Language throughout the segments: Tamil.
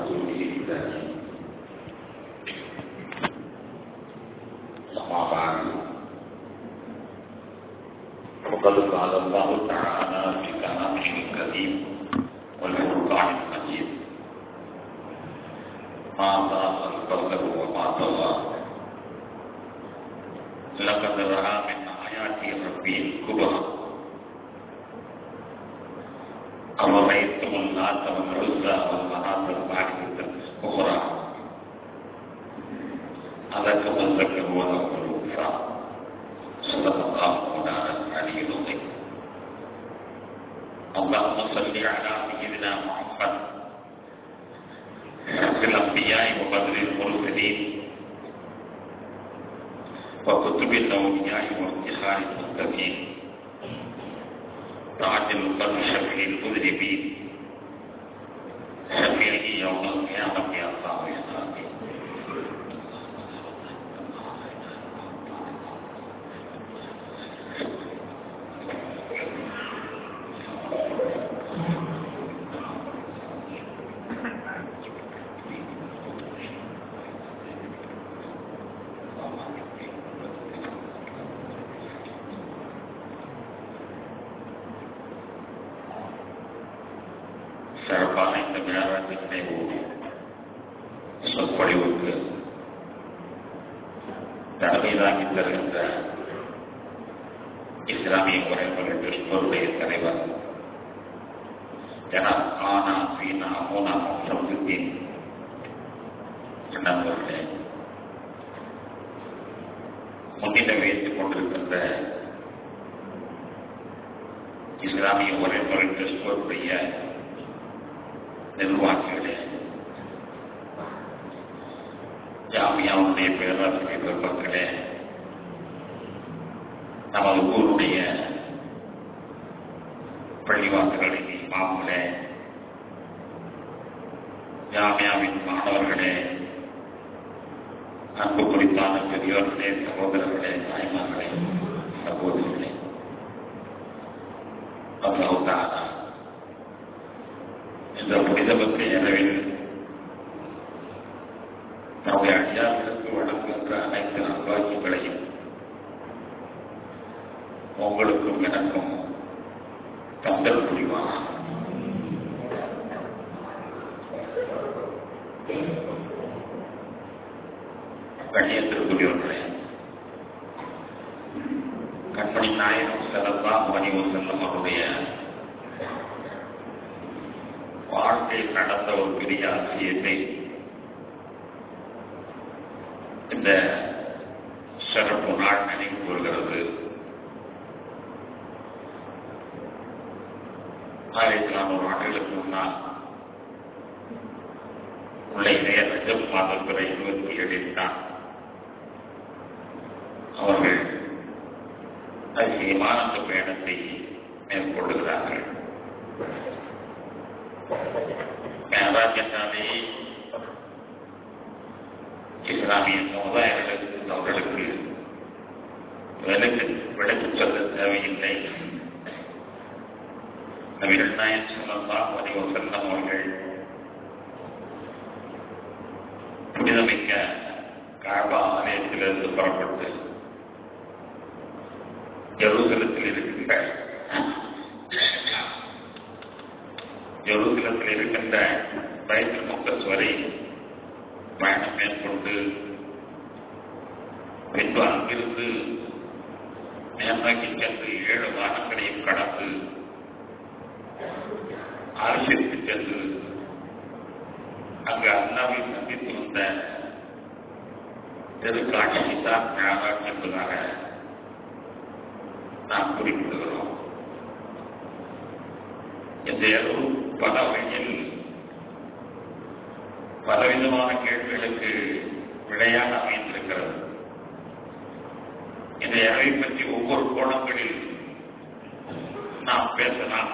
رسوله الكريم أما بعد فقد قال الله تعالى في كلامه الكريم والفرقان المجيد ما ضاق البصر وما طغى لقد رأى من آيات ربه الكبرى أرأيتم اللات والعزى والمناة الثالثة الأخرى ألكم الذكر وله الأنثى صدق الله مولانا العلي العظيم. اللهم صل على سيدنا محمد شرف الأنبياء وبدر المرسلين وكتب الأولياء وافتخار المتقين تعجل قدر شفيع المذنبين شفيعه يوم القيامة يا الله يا ربي. சிறப்பான இந்த விழாவின் நினைவு சொற்பொழிவுக்கு தலைமைதாங்கி தருகின்ற இஸ்லாமிய முறைகள் கிருஷ்ணருடைய தலைவர் ஜனாப் ஆனா சீனா மோனா சம்சுத்தீன் நண்பர்களே, முன்னிலை வைத்துக் கொண்டிருக்கின்ற இஸ்லாமிய முறைகள் கிருஷ்ணருடைய நிர்வாகிகளே, ஜாமியாவுடைய பேராசிரியர் பெருமக்களே, நமது ஊருடைய பள்ளிவாசல்களின் இமாம்களே, ஜாமியாவின் மாணவர்களே, அன்பு குறித்தான பெரியோர்களே, சகோதரர்களே, தாய்மார்களே, சகோதரிகளே, அல்லாஹ் இந்த புனிதபக்தி இரவில் நம்முடைய அடியார்களுக்கு வழங்குகின்ற அனைத்து நல்வாழ்வுகளையும் உங்களுக்கும் எனக்கும் தந்தல் புரிவான. கண்ணியத்திற்குரியவர்களே, கண்மணி நாயகம் ஸல்லல்லாஹு அலைஹி வஸல்லம் அவருடைய வாழ்க்கையில் நடந்த ஒரு பெரிய அதிசயத்தை இந்த சிறப்பு நாள் நினைவு கூறுகிறது. 1400 ஆண்டுகளுக்கு முன்னால் உள்ள இணைய ரஜப் மாதம் 27 தான் அவர்கள் அதிசயமான அந்த பயணத்தை மேற்கொள்ளுகிறார்கள். மேராஜ் என்றாலே இஸ்லாமிய சமுதாயங்களுக்கு அவர்களுக்கு விளக்கு சொல்ல தேவையில்லை. நபிகள் நாயகம் ஸல்லல்லாஹு அலைஹி வஸல்லம் அவர்கள் புனிதமிக்க கஅபா ஆலயத்திலிருந்து புறப்பட்டு ஜெருசலத்தில் இருக்கின்ற பைத்துல் முக்தஸ் வரை பயணம் மேற்கொண்டு பின்பு அங்கிருந்து மேற்நோக்கி சென்று 7 வாரங்களையும் கடந்து அரசிற்கு சென்று அங்கு அல்லாஹ்வை சந்தித்து வந்த திருக்காட்சி தான் மேராஜ் என்பதாக நாம் குறிப்பிடுகிறோம். இந்த இரவு பல வகையில் பலவிதமான கேள்விகளுக்கு விடையாக அமைந்திருக்கிறது. இந்த இரவை பற்றி ஒவ்வொரு கோணங்களில் நாம் பேசலாம்,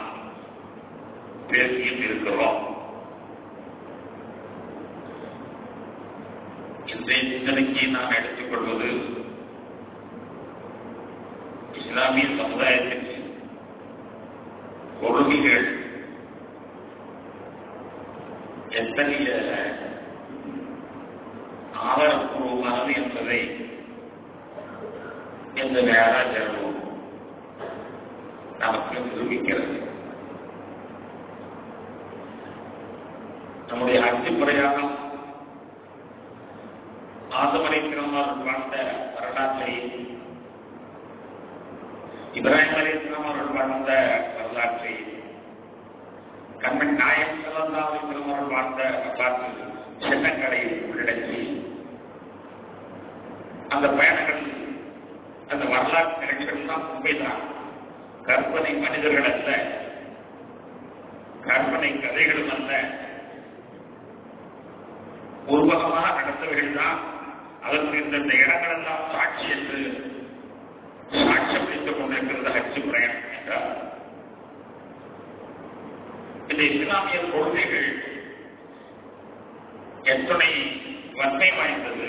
பேசியும் இருக்கிறோம். இன்றைய சிந்தனைக்கு நாம் எடுத்துக்கொள்வது இஸ்லாமிய சமுதாயத்தின் கொள்கைகள் எத்தகைய ஆதாரப்பூர்வமானது என்பதை இந்த மேராஜர்வு நமக்கு நிரூபிக்கிறது. நம்முடைய ஹஜ் பிரயாணம் ஆதம் அலைஹிஸ்ஸலாம் அவர்கள் வாழ்ந்த வரலாற்றை, இப்ராஹிம் அலைஹிஸ்ஸலாம் அவர்கள் வாழ்ந்த வரலாற்றை, கண்மணி நாயகம் ஸல்லல்லாஹு அலைஹி வஸல்லம் அவர்கள் வாழ்ந்த வரலாற்று சின்னங்களை உள்ளடக்கி அந்த பயணங்கள், அந்த வரலாற்று நிகழ்ச்சிகள் தான் உண்மைதான். கற்பனை மனிதர்கள் அல்ல, கற்பனை கதைகளும் அல்ல, உருவகமாக நடந்தவர்கள் தான். அதற்கு இந்த இடங்கள் எல்லாம் சாட்சி என்று சாட்சியம் வைத்துக் கொண்டிருக்கிறது ஹஜ் பிரயாணம் என்றார். இந்த இஸ்லாமிய கொள்கைகள் எத்தனை வன்மை வாய்ந்தது,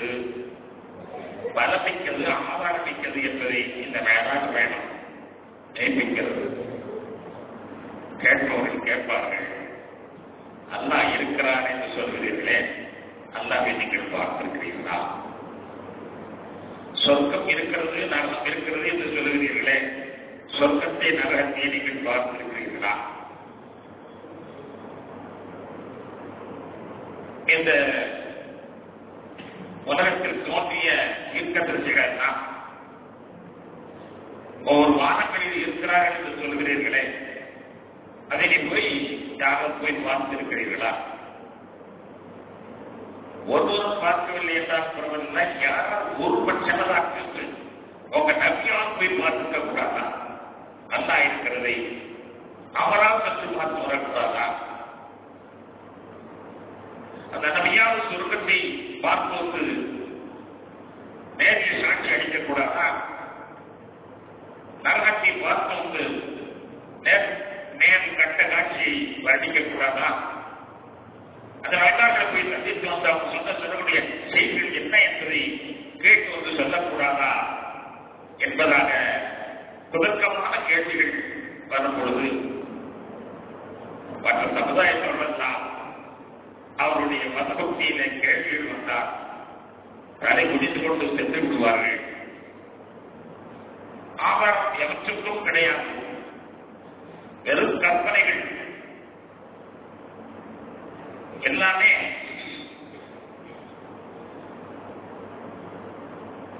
பலமிக்கது, ஆதாரமிக்கது என்பதை இந்த மேலாக வேணும் நியமிக்கிறது. கேட்பவர்கள் கேட்பார்கள், அல்லாஹ் இருக்கிறார் என்று சொல்கிறீர்களே, அல்லாஹ்வை நீங்கள் பார்த்திருக்கிறீர்களா? சொர்க்கம் இருக்கிறது, நரகம் இருக்கிறது என்று சொல்லுகிறீர்களே, சொர்க்கத்தை நரகத்தை நீங்கள் பார்த்திருக்கிறீர்களா? இந்த உலகத்தில் தோன்றிய தீர்க்கதரிசிகள் தான் ஒவ்வொரு வானங்களில் இருக்கிறார்கள் என்று சொல்கிறீர்களே, அதை போய் யாரும் போய் பார்த்திருக்கிறீர்களா? ஒருவரும் பார்க்கவில்லை என்றால் பரவாயில்லை, யாரால் ஒரு பட்சமாக உங்க நபியால் போய் பார்த்துக்க கூடாதா? அல்லாஹ் இருக்கிறதை அவரால் கற்று பார்த்து வரக்கூடாதா? அந்த நபியால் சொர்க்கத்தை பார்ப்போது நேரில் சாட்சி அளிக்கக்கூடாதா? நரகத்தை பார்ப்போது நேர் கட்ட காட்சியை வர்ணிக்கக்கூடாதா? அந்த வரலாற்றை போய் சந்தித்து வந்து அவங்க சொல்லக்கூடிய செய்திகள் என்ன என்பதை கேட்டு வந்து சொல்லக்கூடாதா என்பதாக குதர்க்கமான கேள்விகள் வரும்பொழுது மற்ற சமுதாயத்தவர்களெல்லாம் அவருடைய மதபக்தியில கேள்விகள் வந்தால் தலை குடித்து கொண்டு சென்று விடுவார்கள். ஆதாரம் எவற்றுக்கும் கிடையாது, வெறும் கற்பனைகள் எல்லாமே.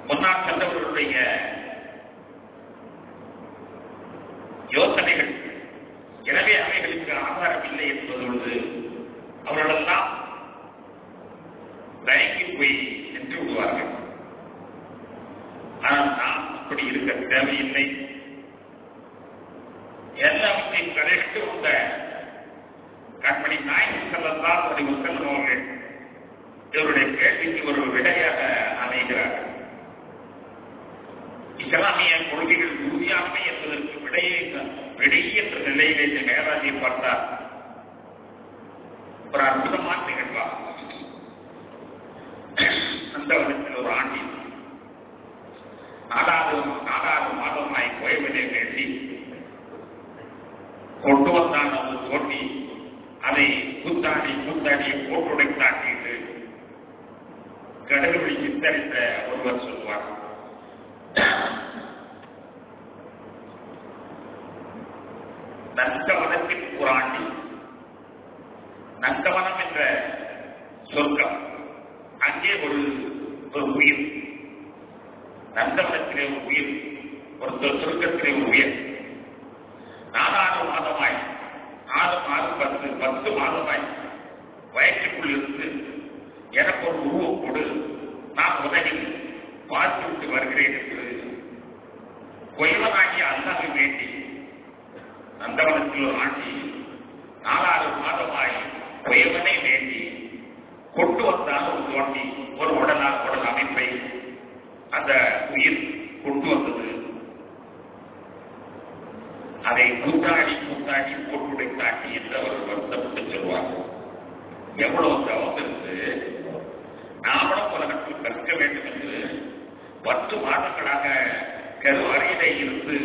முன்னாள் சென்றவர்களுடைய யோசனைகள். எனவே அவைகளுக்கு ஆதாரம் இல்லை என்பதோடு அவர்களெல்லாம் தயங்கி போய் சென்று விடுவார்கள். ஆனால் நாம் அப்படி இருக்க தேவையில்லை. எல்லாவற்றையும் கடைசிட்டு வந்த கண்மணி நாயகம் ஸல்லல்லாஹு அலைஹி வஸல்லம் அவர்கள் இவருடைய கேள்விக்கு ஒரு விடையாக அமைகிறார்கள். இஸ்லாமிய கொள்கைகள் உறுதியானவை என்பதற்கு விடை என்ற நிலையிலே இந்த மேராஜை பார்த்தார். ஒரு அற்புதமான நிகழ்வாக அந்த வருடத்தில் ஒரு ஆண்டில் 4 மாதமாய் கோயவிலே வேண்டி கொண்டு வந்தான். அது தோண்டி அதை கூத்தாடியை போட்டுடை தாக்கிட்டு கடவுளை சித்தரித்த ஒருவர் சொல்வார், நந்தவனத்தின் புராண்டி. நந்தவனம் என்ற சொர்க்கம், அங்கே ஒரு உயிர், நந்தவனத்திலே ஒரு உயிர், ஒரு சொர்க்கத்திலே ஒரு உயிர். 4 மாதமாய் 10 மாதமாய் வயிற்றுக்குள் இருந்து எனக்கு ஒரு உருவம் கொடு, நான் உதவி பார்த்துவிட்டு வருகிறேன் என்று கொய்வனாகி அல்லாஹ்வை வேண்டி நந்தவனத்தில் ஒரு ஆண்டி 4 மாதமாய் கொய்வனை வேண்டி கொண்டு வந்தால் ஒரு தோண்டி ஒரு உடல் அமைப்பை அந்த உயிர் கொண்டு வந்தது. அதை கூத்தாடி போட்டுடை தாக்கி என்று அவர் வருத்தப்பட்டு சொல்வார்கள். எவ்வளவு தவம் இருந்து நாமளும் உலகத்தில் கற்க வேண்டும் என்று 10 மாதங்களாக கருவறையிலே இருந்து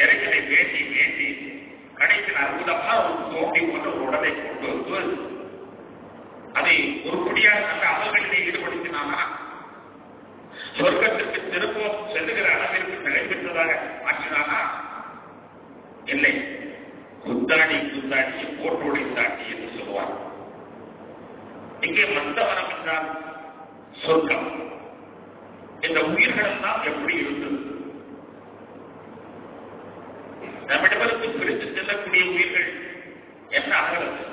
இறைவனை வேண்டி கடைசியில் அற்புதமாக ஒரு தோண்டி போன்ற ஒரு உடலை கொண்டு வந்து சொர்க்கத்திற்கு திரும்பவும் செல்லுகிற அளவிற்கு நிலை பெற்றதாக மாற்றினானா? இல்லை. குத்தாடி போட்டோடை தாண்டி என்று சொல்லுவார். இங்கே மந்தவனம் என்றால் சொர்க்கம். இந்த உயிர்கள் எல்லாம் எப்படி இருந்தது? நம்மிடமிருந்து பிரித்து செல்லக்கூடிய உயிர்கள் என்ன ஆகிறது?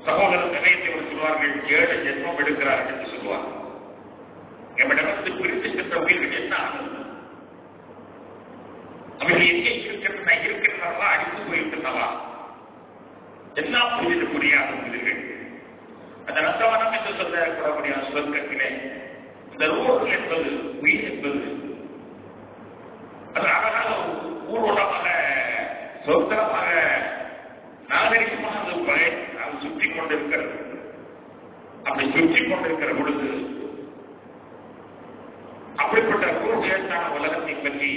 சகோதரர் சமயத்தில் சொல்வார்கள் 7 ஜென்மம் எடுக்கிறார்கள் என்று சொல்வார்கள். நம்மிடமிருந்து பிரித்து சென்ற உயிர்கள் என்ன ஆகிறது? அவர்கள் எங்கே இருக்கின்றனவா, அடித்து போயிருக்கின்றனவா? எல்லாம் புரியாத உயிர்கள். அந்த நந்தவனம் என்று சொல்லக்கூடிய சொர்க்கத்திலே இந்த ரூஹ் என்பது, உயிர் என்பது அது அழகாக ஊர்வலமாக சொர்க்கமாக நாகரிகமாக அது சுற்றி கொண்டிருக்கிறது. அப்படி சுற்றி கொண்டிருக்கிற பொழுது அப்படிப்பட்ட ரூஹியத்தான உலகத்தை பற்றி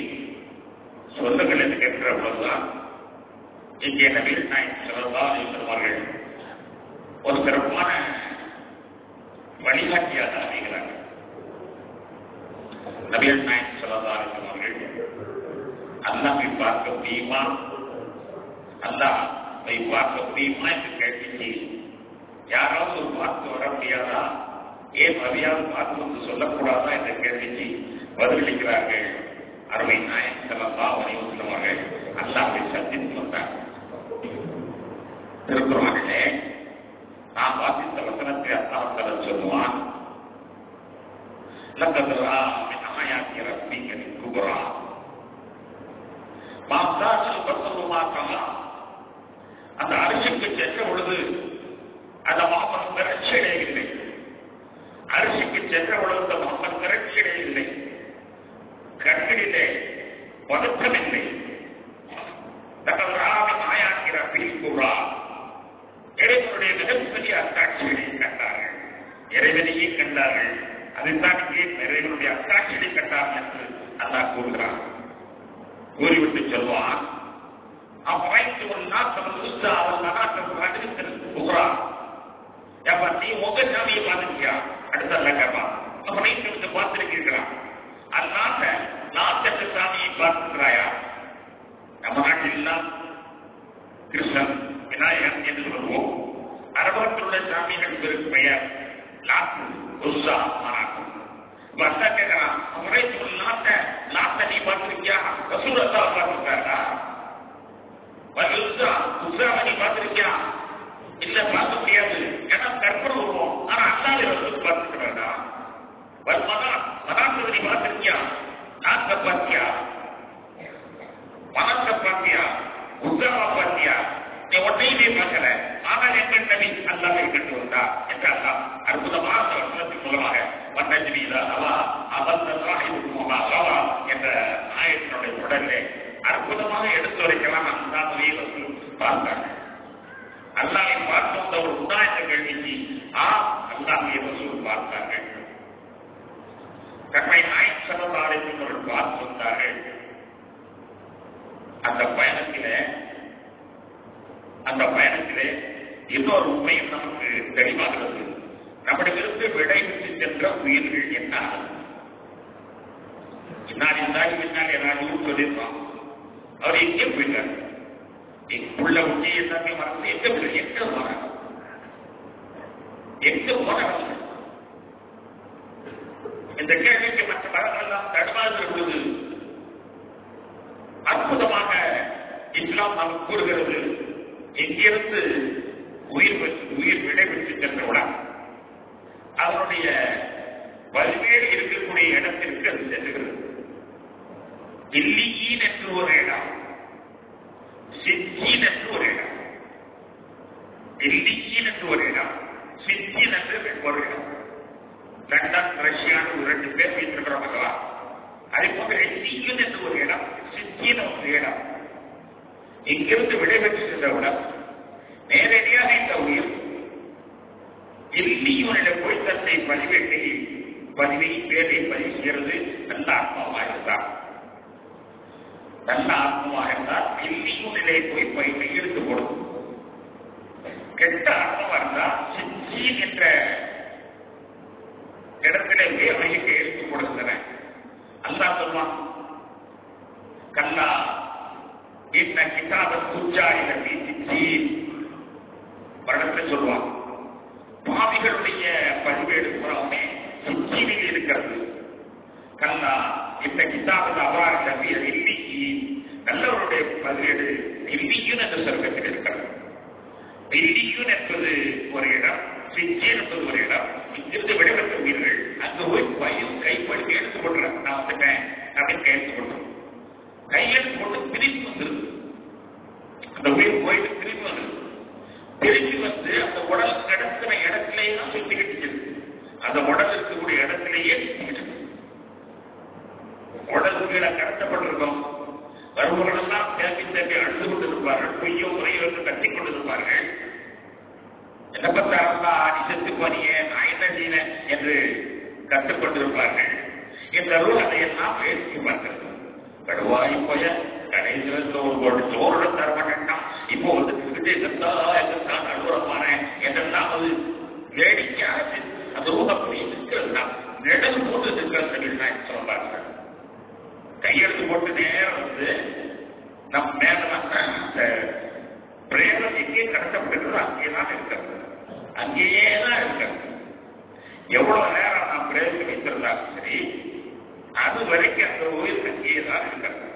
சொல்லுங்கள் என்று கேட்கிற பொழுதுதான் இங்கே நபிகள் நாயகம் ஸல்லல்லாஹு அலைஹி வஸல்லம் அவர்கள் ஒரு சிறப்பான வழிகாட்டியாக அமைகிறார்கள். நபிகள் நாயகம் ஸல்லல்லாஹு அலைஹி வஸல்லம் அவர்கள் அல்லாஹ்வை பார்க்க முடியுமா, அல்லாஹ்வை பார்க்க முடியுமா என்று கேட்டு யாராவது பார்த்து வர முடியாதா, ஏன் அதையாவது பார்த்து வந்து சொல்லக்கூடாதா என்ற கேள்விக்கு பதிலளிக்கிறார்கள். அருமை நாயகம் ஸல்லல்லாஹு அலைஹி வஸல்லம் அவர்கள் அல்லாஹ்வை சந்தித்து வந்தார். திருக்குர்ஆனிலே நாம் வாசித்த வசனத்தை அல்லாஹ் தஆலா சொல்லுவான், லக்கத் ரஆ மின் ஆயாத்தி ரப்பிகல் குப்ரா மாசால் பஸருமா கமா. அந்த அரிசிக்கு சென்ற பொழுது அந்த முகமது திரட்சியடையவில்லை. அரிசிக்கு சென்ற பொழுது அந்த முகமது திரட்சியடையவில்லை. கண்களிலே பதற்றமில்லை. லக்கத் ரஆ மின் ஆயாத்தி ரப்பிகல் குப்ரா. இறைவனுடைய மிகப்பெரிய அத்தாட்சிகளை கண்டார்கள். இறைவனையே கண்டார்கள். அதைத்தான் இங்கே இறைவனுடைய அத்தாட்சிகளை கண்டார்கள் என்று அல்லாஹ் கூறுகிறார். கூறிவிட்டு சொல்வான், அவ்வாய்த்து ஒரு நாட்டம் உஸ்தா அவன் நகாட்டம் அறிவித்திருக்கிறா. ஏப்பா நீ உங்க சாமியை பார்த்துருக்கியா? அடுத்த அல்ல கேப்பா, அப்ப நைட்டு பார்த்திருக்கிறீர்களா? நாட்டு சாமியை பார்த்திருக்கிறாயா? நம்ம நாட்டில் எல்லாம் கிருஷ்ணன் விநாயகன் என்று சொல்வோம். அரபத்தில் உள்ள சாமிகள் பெயர் லாத்து, உஸ்ஸா, மனாத்து. வந்தா கேட்கிறான், முறை சொல் நாட்டை நீ பார்த்திருக்கியா? ரசூலுல்லாஹ் பார்த்திருக்காரா? உஸ்ஸாவை நீ பார்த்திருக்கியா? இல்ல பார்க்க முடியாது, ஏன்னா கற்பனை வருவோம். ஆனா அல்லாஹ் ரசூல் பார்த்திருக்கிறாரா? மனாத்தை நீ பார்த்திருக்கியா? நாட்டை பார்த்தியா? மனத்தை பார்த்தியா? உஸ்ஸாவை பார்த்தியா? நீ ஒன்றையுமே பார்க்கல, ஆனால் எங்கள் நபி அல்லாஹ்வை கண்டு வந்தார் என்று அல்லாஹ் அற்புதமான வசனத்தின் மூலமாக என்ற ஆயத்தினுடைய உடனே அற்புதமாக எடுத்துரைக்கலாம். அல்லாஹ்வை ரசூல் பார்த்தாங்க. அல்லாஹ்வை பார்த்து வந்த ஒரு உதாரண கேள்விக்கு அல்லாஹ்வை ரசூல் பார்த்தாங்க. தன்னை நாயகம் ஸல்லல்லாஹு அலைஹி வஸல்லம் அவர்கள் பார்த்து வந்தார்கள். அந்த பயணத்திலே இன்னொரு உண்மையும் நமக்கு தெளிவாகிறது. நம்மிடமிருந்து விடைபெற்று சென்ற உயிர்கள் என்ன எல்லாரும் சொல்லியிருப்பான். அவர் எங்கே போயிட்டார்? உள்ள உச்சி எல்லாமே மறந்து எங்க போனாங்க? இந்த கேள்விக்கு மற்ற மரங்களெல்லாம் தடுமாறுகிற பொழுது அற்புதமாக இஸ்லாம் நமக்கு கூறுகிறது, எங்கிருந்து உயிர் விடைபெற்று சென்றவுடன் அதனுடைய வலிமையில் இருக்கக்கூடிய இடத்திற்கு அது செல்லுகிறது. இல்லியின் என்று ஒரு இடம், சித்தீன் என்று ஒரு இடம். இல்லியின் என்று ஒரு இடம், சித்தீன் என்று ஒரு இடம். லண்டன், ரஷ்யான்னு 2 பேர் வைத்திருக்கிறோம். அதே போல இல்லியின் என்று ஒரு இடம், சித்தீன் ஒரு இடம். இங்கிருந்து விடைபெற்று சென்றவுடன் நேரடியாக இந்த உயிர் இல்லியூனிடம் போய் தன்னை பதிவை பேரை பதிவு செய்கிறது. நல்ல ஆத்மாவாக இருந்தார். நல்ல ஆத்மாவாக இருந்தால் இல்லியூனிலே போய் பயிரை எடுத்து கொடுக்கும். கெட்ட ஆத்மாவாக இருந்தால் சித்தீன் என்ற இடத்திலே வேலையை எடுத்து இடத்துல சொல்லுவாங்க. பாவிகளுடைய பதிவேடு புறமே சிச்சியில் இருக்கிறது. கல்லா இந்த கிதாபில் அவ்வாறு தவிர இன்னைக்கு நல்லவருடைய பதிவேடு இல்லியூன் என்ற சொர்க்கத்தில் இருக்கிறது. இல்லியூன் என்பது ஒரு இடம், சிச்சின் என்பது ஒரு இடம். இங்கிருந்து விடைபெற்ற உயிர்கள் அங்கு போய் பையும் கைப்படி எடுத்துக் கொள்றேன், நான் வந்துட்டேன் அப்படின்னு கையெழுத்து கொண்டோம். கையெழுத்து போட்டு திரும்பி வந்துருது. அந்த உயிர் போயிட்டு திரும்பி வந்துருது. திரும்பி வந்து அந்த உடல் கடத்தின இடத்திலேயே தான் சுத்திக்கிட்டு இருக்கு. அந்த உடல் இருக்கக்கூடிய இடத்திலேயே சுத்திக்கிட்டு உடல் கீழே கடத்தப்பட்டிருக்கோம். வருபவர்களெல்லாம் தேம்பி தேம்பி அழுது கொண்டிருப்பார்கள். பொய்யோ முறையோ என்று கத்திக் கொண்டிருப்பார்கள். என்ன பத்தாரா நீ செத்து போனியே, நான் என்ன செய்யறேன் என்று கற்றுக் கொண்டிருப்பார்கள். இந்த ரூல் அதையெல்லாம் வேடிக்கை பார்க்கிறது. கடுவாய் போய கடைசியில் ஒரு கோடி சோறு தரமாட்டான். இப்போ வந்து எங்கத்தான் நடுவரமான என்றெல்லாம் அது வேடிக்கையாக அந்த ரூல் அப்படி இருக்கிறது. தான் நிழல் போட்டு இருக்கிறது சொல்லுவாங்க. கையெழுத்து போட்டு நேரம் வந்து நம் மேல அந்த பிரேதம் எங்கே கடத்தப்பட்டிருக்கிறது அங்கேதான் இருக்கிறது. அங்கேயே தான் இருக்கிறது. எவ்வளவு நேரம் நாம் பிரேதத்தை வைத்திருந்தாலும் சரி, அது வரைக்கும் அந்த உயிர் அங்கேயே தான் இருக்கிறது.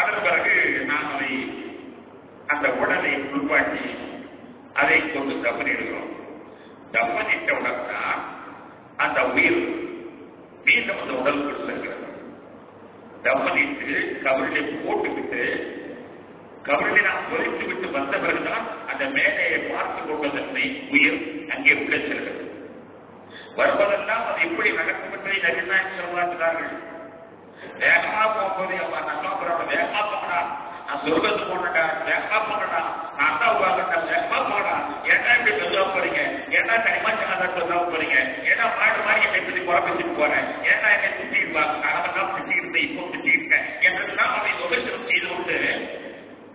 அதன் பிறகு நாம் அதை அந்த உடலை குளிப்பாட்டி அதை கொண்டு தப்பனிடுகிறோம். தப்பனிட்டவுடன் தான் அந்த உயிர் மீண்டும் அந்த உடலுக்குள் செல்கிறது. தப்பனிட்டு கவரிலே போட்டுவிட்டு கவரிலே நாம் பொறித்து விட்டு வந்த பிறகுதான் அந்த மேடையை பார்த்துக் கொண்டதன்மை உயிர் அங்கே உள்ளே செல்கிறது. வருவதெல்லாம் அது எப்படி நடக்கும் என்பதை நபிகள் சொல்வார்கள். வேகமா போகும்போது அவன் நல்லா போறான், வேகமா போகடா, நான் சொர்க்கத்து போனடா, வேகமா போகடா, நான் தான் உருவாக்கட்டா, வேகமா போகடா, ஏன்னா இப்படி சொல்ல போறீங்க, ஏன்னா தனிமா சொன்னா சொல்ல போறீங்க, ஏன்னா மாடு மாதிரி என்னை பத்தி குழப்பிச்சுட்டு போறேன், ஏன்னா என்னை திட்டிடுவாங்க, நான் தான் திட்டிருந்தேன், இப்போ திட்டிருக்கேன் என்றெல்லாம் அவை உபசரம் செய்து கொண்டு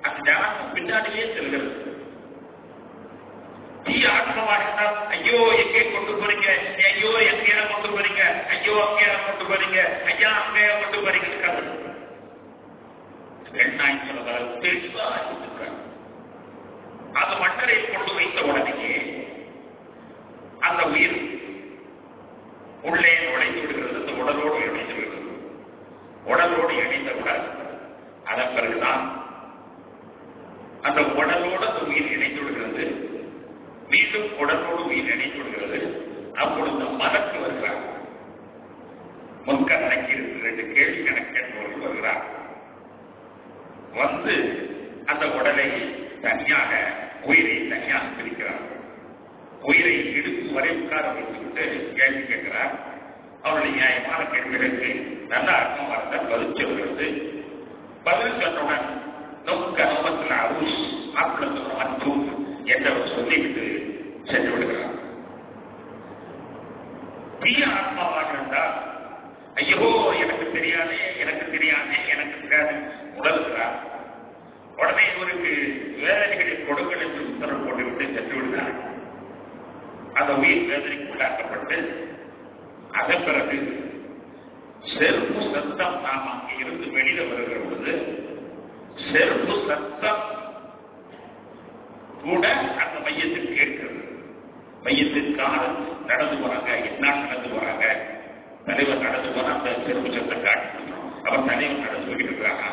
அந்த ஜனத்துக்கு பின்னாடியே செல்கிறது. தீ ஆத்மவாக ஐயோ எங்கே கொண்டு போறீங்க, ஐயோ எங்கே கொண்டு போறீங்க, ஐயோ அங்கே கொண்டு போறீங்க, ஐயா அங்கே கொண்டு போறீங்க. பெண்ணாய் சொல்வதால் தெளிவா இருக்கிறார். அந்த மன்னரை கொண்டு வைத்த உடனே அந்த உயிர் உள்ளே நுழைந்து விடுகிறது. அந்த உடலோடு இணைந்து விடுகிறது. உடலோடு இணைந்தவுடன் அதன் பிறகுதான் அந்த உடலோடு அந்த உயிர் இணைந்து விடுகிறது. மீண்டும் உடலோடு உயிர் இணைந்து விடுகிறது. அப்பொழுது மலக்கு வருகிறார். முன்கண் நக்கீர் 2 கேள்வி கணக்கென்பவர்கள் வருகிறார். வந்து அந்த உடலை தனியாக உயிரை தனியாக பிரிக்கிறார். உயிரை இடுப்பு வரை உட்கார வைத்துவிட்டு கேள்வி கேட்கிறார். அவருடைய நியாயமான கேள்விகளுக்கு நல்ல அர்த்தம் வரத பதில் சொல்கிறது. பதில் சொன்னவுடன் நோக்க நோக்கத்தில் அருள் ஆப்பிளத்தோட அன்பும் என்றவர் சொல்லிவிட்டு சென்று விடுகிறார். தீய ஆத்மாவாக இருந்தால் ஐயோ எனக்கு தெரியாதே, எனக்கு தெரியாதே, எனக்கு தெரியாது உணர்கிறார். உடனே இவருக்கு வேதனைகளை கொடுங்கள் என்று உத்தரவு போட்டுவிட்டு சென்று விடுகிறார். அந்த உயிர் வேதனைக்கு உள்ளாக்கப்பட்டு அதன் பிறகு செருப்பு சத்தம் நாம் அங்கே இருந்து வெளியில வருகிற பொழுது செருப்பு சத்தம் கூட அந்த மையத்தில் கேட்கிறது. மையத்திற்காக நடந்து போறாங்க, என்ன நடந்து போறாங்க, தலைவர் நடந்து போனா அந்த செருப்பு சத்தம் காட்டி அவர் தலைவர் நடந்து போயிட்டு இருக்கிறாங்க.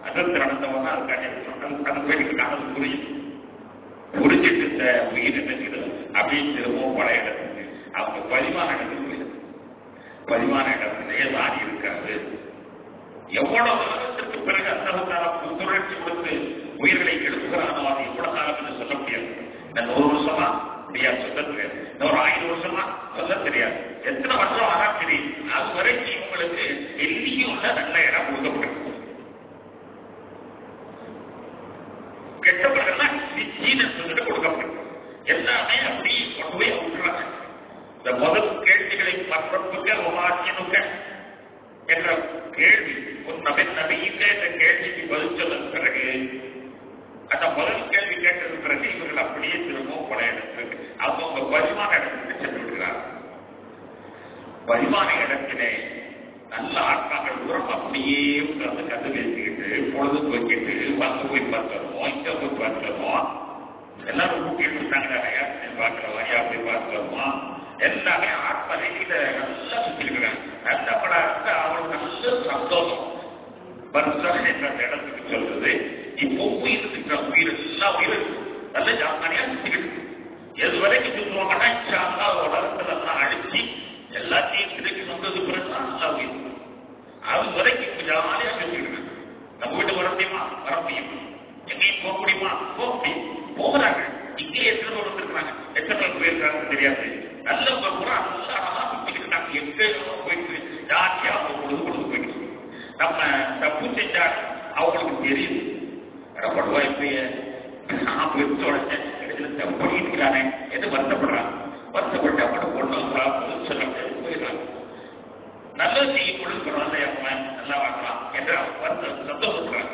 அதற்கு நடந்தவங்க அது காட்டி அது போயிட்டு இருக்காங்க. அது புரிஞ்சிட்டு இந்த உயிர் என்ன செய்யறது அப்படின்னு திரும்பவும் பழைய இடத்துக்கு அவங்க பதிமான இடத்துக்கு போயிடுது. பதிமான இடத்திலேயே வாரி இருக்காது. எவ்வளவு காலத்திற்கு பிறகு அந்த சுழற்சி கொடுத்து உயிர்களை எழுப்புகிறானோ அது எவ்வளவு காலம் என்று சொல்ல முடியாது. இந்த 100 வருஷமா முடியாது, சொல்ல தெரியாது. இன்னொரு 1000 வருஷமா சொல்ல தெரியாது. எத்தனை வருஷம் ஆனா தெரியும். அது வரைக்கும் இவங்களுக்கு எல்லையும் உள்ள நல்ல இடம் கொடுக்கப்பட்டிருக்கு. கெட்டவர்கள்லாம் நிச்சயம் கொடுக்கப்பட்டிருக்கு. எல்லாமே அப்படி கொண்டு போய் விட்டுறாங்க. இந்த முதல் கேள்விகளை மற்றொருக்க உமாக்கினுக்க என்ற கேள்வி நபியிலே இந்த கேள்விக்கு பதில் சொல்ல பிறகு அந்த முதல் கேள்வி கேட்டது பிறகு இவர்கள் அப்படியே திரும்பவும் பழைய இடத்துக்கு அவங்க பரிமாண இடத்துக்கு சென்று விடுகிறார். பரிமாண இடத்திலே நல்ல ஆட்காக்கள் தூரம் அப்படியே உட்கார்ந்து கதை பேசிக்கிட்டு வச்சுக்கிட்டு பொழுது போய்க்கிட்டு வந்து போய் பார்க்கிறோம், இங்க போய் பார்க்கிறோம், எல்லாரும் கூட்டிட்டு இருந்தாங்க, பார்க்கிறோம், யா போய் பார்க்கிறோமா, எல்லாமே ஆத்ம ரீதியில நல்லா சுத்தி இருக்கிறாங்க. கஷ்டப்படாத அவங்களுக்கு நல்ல சந்தோஷம். பர்சன் என்ற இடத்துக்கு சொல்றது இப்போ உயிர் இருக்கிற உயிர் எல்லாம் உயிர் நல்ல ஜாமானியா சுத்திக்கிட்டு எது வரைக்கும் சுற்றுவாங்கன்னா உலகத்துல எல்லாம் அடிச்சு எல்லாத்தையும் கிடைக்கு வந்தது பிறகுதான் நல்லா உயிர். அது வரைக்கும் ஜாலியா சுத்திக்கிட்டு நம்ம வீட்டு வர முடியுமா, வர முடியும். எங்கேயும் போக முடியுமா, போக முடியும். போகிறாங்க. இங்கே எத்தனை பேர் வந்திருக்கிறாங்க, எத்தனை பேர் போயிருக்காங்க தெரியாது. நல்ல பூரா நல்லா அழகா சுத்திக்கிட்டு நாங்க எங்கேயோ போயிட்டு ஜாலியா அவங்க பொழுது போயிட்டு நம்ம தப்பு செஞ்சா அவங்களுக்கு தெரியுது. படுவா இப்பயே நான் போயிட்டு உடனே தப்பு பண்ணிக்கிறானே என்று வருத்தப்படுறாங்க. வருத்தப்பட்டு மட்டும் கொண்டு சொல்ல போயிடுறாங்க. நல்லது செய்யும் பொழுது பரவாயில்ல நல்லா வாங்கலாம் என்று சந்தோஷப்படுறாங்க.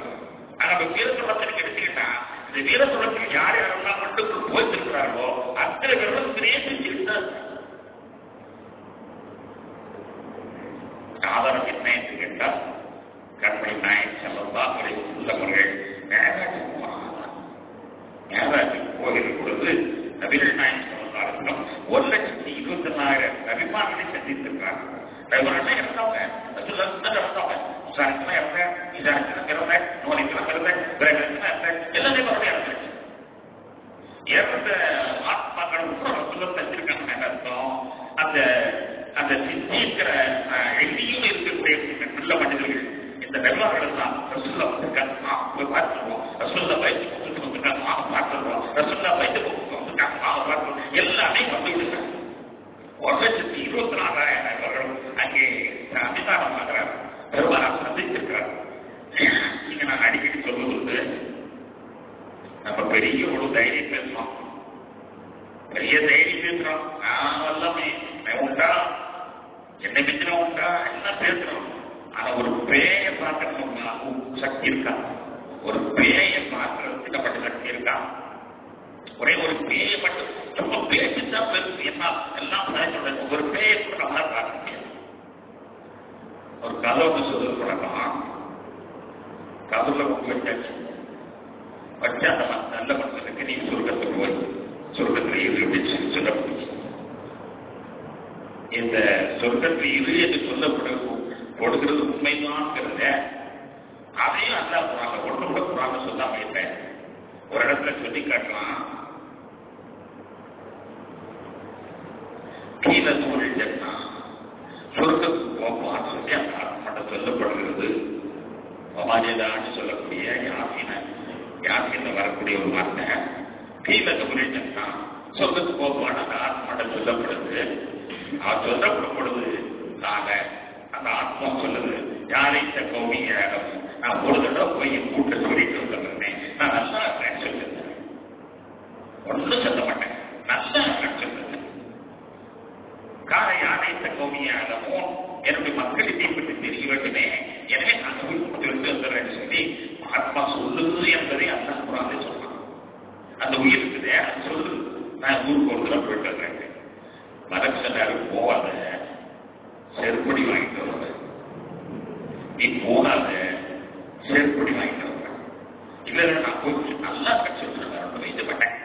ஆனா நம்ம வீர சுழத்திற்கு எடுத்துக்கிட்டா இந்த வீர சுழத்தில் யார் யாரெல்லாம் மட்டும் போயிருக்கிறார்களோ அத்தனை பேரும் செஞ்சுக்கிட்டு ஆதாரம் என்ன என்று கேட்டால் கண்மணி நாயக் ஸல்லல்லாஹு அலைஹி வஸல்லம் அவர்கள் மேராஜுக்கு போகிற பொழுது நபிகள் நாயக் ஸல்லல்லாஹு அலைஹி வஸல்லம் 1,24,000 நபிமார்களை சந்தித்திருக்கிறார்கள். நபிமார்கள் இறந்தவங்க, இறந்தவங்க, முசாரிக்கெல்லாம் இறந்த, ஈசாரிக்கெல்லாம் இறந்த, நோனிக்கெல்லாம் இறந்த, பிரகலாம் இறந்த, எல்லா நபிமார்களும் இறந்துருச்சு. இறந்த ஆத்மாக்கள் ரசூலுல்லாஹ் தந்திருக்காங்க. அர்த்தம் அந்த அந்த சிந்திக்கிற எங்கேயும் இருக்கக்கூடிய நல்ல மனிதர்கள் இந்த நபிமார்கள் தான் ரசூலுல்லாஹ் போய் பார்த்துருவோம், ரசூலுல்லாஹ் வயிற்று கொடுத்துட்டு வந்துருக்காங்க பார்த்துருவோம், ரசூலுல்லாஹ் வயிற்று கொடுத்துட்டு வந்துருக்காங்க பார்த்துருவோம், எல்லாமே வந்து விடுறாங்க. 1,24,000 நபர்களும் அங்கே அபிதானமாக பெருமாள் சந்தித்திருக்கிறார். நீங்க நான் அடிக்கடி சொல்வது நம்ம பெரிய ஒரு தைரியம் பேசுறோம், பெரிய தைரியம் பேசுறோம், நான் எல்லாமே உண்டா என்னை மிஞ்சின உண்டா எல்லாம் பேசுறோம். ஆனா ஒரு பேயை பார்க்கணும்னா சக்தி இருக்கா? ஒரு பேயை பார்க்கறதுக்கு நம்மகிட்ட சக்தி இருக்கா? ஒரே ஒரு பேயை மட்டும் ரொம்ப பேச்சுதான் பெருசு என்ன எல்லாம் சொல்றேன். ஒரு பேயை கூட நம்மளால பார்க்க முடியாது. ஒரு கதவுக்கு சொல்ல பழக்கம், கதவுல வச்சாச்சு வச்சு அந்த நல்ல மனுஷனுக்கு நீ சொர்க்கத்துக்கு போய் சொர்க்கத்தில் இரு அப்படின்னு சொல்ல முடியும். இந்த சொர்க்கத்தில் இரு என்று கொடுக்கிறது உண்மைதான்ங்கிறத அதையும் அல்லா போறாங்க, ஒன்று கூட போறாங்க சொல்லாம இல்லை. ஒரு இடத்துல சொல்லி காட்டலாம், கீழே சூழ்நிலை சொர்க்கத்துக்கு போப்பான்னு சொல்லி அந்த ஆத்மாட்ட சொல்லப்படுகிறது. சமாஜதான்னு சொல்லக்கூடிய யாசின வரக்கூடிய ஒரு வார்த்தை கீழே சூழ்நிலை சொர்க்கத்துக்கு போப்பான்னு அந்த ஆத்மாட்ட சொல்லப்படுது. அவர் சொல்லப்படும் பொழுது நாங்க அந்த ஆத்மா சொல்லுது, யாரைத்த கௌமிய நான் ஒரு தடவை போய் என் கூட்ட சொல்லிட்டு வந்துடுறேன், நான் நல்லா இருக்கேன்னு சொல்லுங்க, ஒன்றும் சொல்ல மாட்டேன், நல்லா இருக்கேன்னு சொல்லுங்க. காரை யாரைத்த கௌமிய என்னுடைய மக்களுக்கு பற்றி தெரிய வேண்டுமே, எனவே நான் போய் கூட்டு வந்துடுறேன்னு சொல்லி ஆத்மா சொல்லுது என்பதை அந்த குரானே சொல்லலாம். அந்த உயிர் இருக்குது, அது சொல்லுது, நான் ஊருக்கு ஒரு தடவை போயிட்டு வந்துடுறேன். மரக்சனாரு போவாத, செருப்படி வாங்கிட்டு வருவ, நீ போகாத செருப்படி வாங்கிட்டு வருவ. இல்ல நான் போய் நல்லா சொல்றேன் வைத்து மாட்டேன்.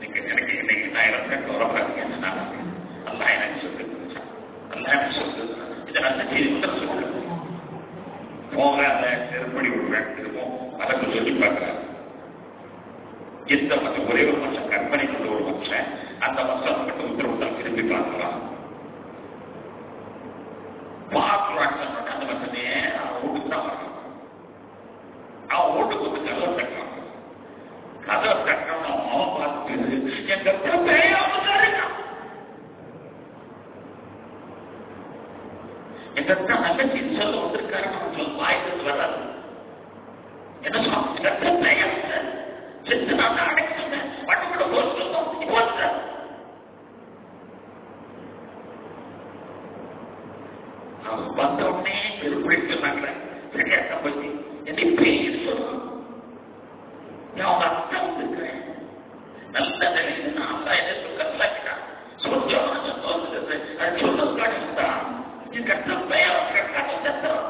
நீங்க எனக்கு இன்னைக்கு 1000 வரப்பாருங்க, நல்லா எனக்கு சொல்லுங்க, நல்லா எனக்கு சொல்லுங்க, இதை நல்ல செய்தி மட்டும் சொல்லுங்க. போகாத செருப்படி விடுவேன் திரும்பவும் மரக்கு சொல்லி பார்க்கிறார். எந்த மற்ற ஒரே ஒரு மனுஷன் கற்பனை கொண்ட ஒரு மனுஷன் அந்த மனுஷன் மட்டும் உத்தரவுதான் திரும்பி பார்க்கலாம். பார்க்கிறான் அந்த மனுஷனே அவன் ஓட்டுக்கு தான் வரணும். அவன் ஓட்டுக்கு வந்து கதவை தட்டுறான். கதவை தட்டுறான், அவன் பார்த்துட்டு என் கற்பனை பேயாமதான் இருக்கான். என் கற்பனை நல்ல செய்தி சொல்ல வந்திருக்காரு, நம்ம வாய்ப்பு வராது. என்ன சொல்லுவாங்க, கற்பனை பேயாம செத்து நான் அடைச்சுங்க பட்டுக்கூட போட்டு அவன் வந்த உடனே பெருப்பிடிட்டு சொன்னாங்க, சரியா தம்பி என்னை பேர் சொல்லுவான், நான் அவங்க அத்தை வந்துருக்கிறேன், நல்ல நிலையில நான் என்ன சொல்லிட்டான் சொல்லுறது அது சொல்லுறது தான் கட்டம் பெயர் கட்டாட்டம்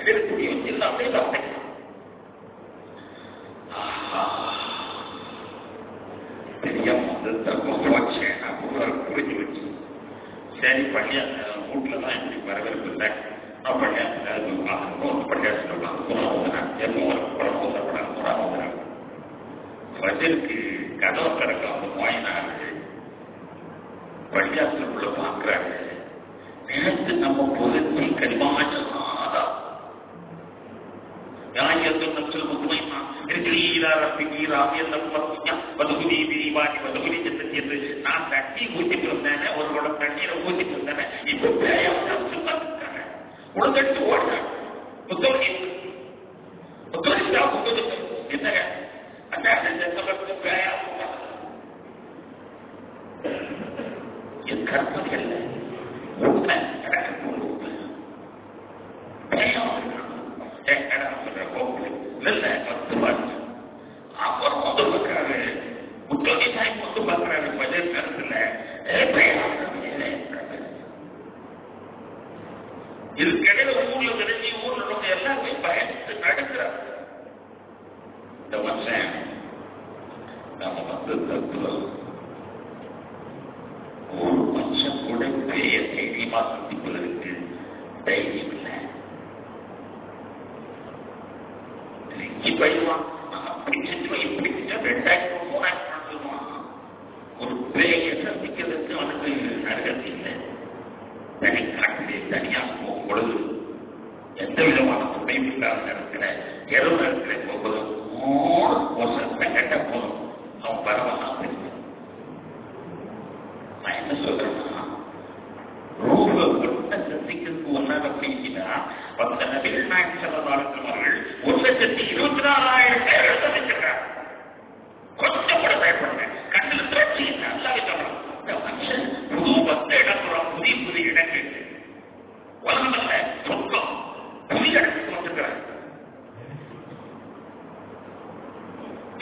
இருக்கக்கூடிய அதே வார்த்தை. தெரியாம வந்து தப்பு வச்சேன் புரிஞ்சு வச்சு சரி பள்ளியா வீட்டுல தான் எப்படி வரவேற்பு இல்லை நான் பள்ளியாசத்தில் பார்க்கணும் பள்ளியாசத்தில் பார்க்கணும் எப்பவும் வஜருக்கு கதவை திறக்க வந்து போயினாரு பள்ளியாசலுக்குள்ள பார்க்கிறாரு. நேற்று நம்ம பொருத்தி கரிமாச்சா யாயத்து நப்சுல் முத்மைனா இர்ஜீலா ரப்பிகி ராமியல்லம் பத்தியா வதுகுதி விரிவாதி வதுகுதி ஜன்னத்தி நான் தண்ணி ஊத்திட்டு வந்தேன் ஒரு குடம் தண்ணீரை ஊத்திட்டு வந்தேன் இப்போ பேயம் நப்சு பார்த்துட்டாங்க உடனடிச்சு ஓடுறாங்க புத்தகி என்னங்க அந்த பேயம் என் கற்பனை அல்ல உண்மை நடக்க பேயம் அப்புறம் வந்து பார்க்கிறாரு முத்தோடி சாய் வந்து பார்க்கிறாரு பஜர் கருத்துல இதுக்கிடையில ஊர்ல தெரிஞ்சு ஊர்ல எல்லாருமே பயந்து நடக்கிறார். இந்த மனுஷன் நம்ம வந்து தத்துவம் ஒரு மனுஷன் கூட பெரிய தைரியமா சந்திப்பதற்கு தைரியம் இல்லை. பயிடுவான் அப்படி செஞ்சுவான் இப்படி செஞ்சா 2000 3000 சொல்லுவான். ஒரு பேயை சந்திக்கிறதுக்கு அவனுக்கு நரகத்து இல்லை. தனி காட்டிலே தனியாக போகும் பொழுது எந்த விதமான துணையும் இல்லாத நேரத்தில் இரவு நேரத்தில் போகும்போது மோசத்தை கட்ட போதும் அவன் பரவாயில்ல தெரியும். நான் என்ன சொல்றேன்னா ரூப சந்திக்கிறதுக்கு ஒன்றாக பேசினா 10 நபிகள் நாயகம் ஸல்லல்லாஹு அவர்கள் 1,24,000 பேர் சந்திச்சிருக்காங்க. கொஞ்சம் கூட பயப்படல கண்ணில் திரட்சி நல்லாவே சொல்லலாம். இந்த மனுஷன் புது 10 இடப்புறம் புதிய இடங்கள் உலகமல்ல சொந்தம் புதிய இடத்துக்கு வந்திருக்கிறார்.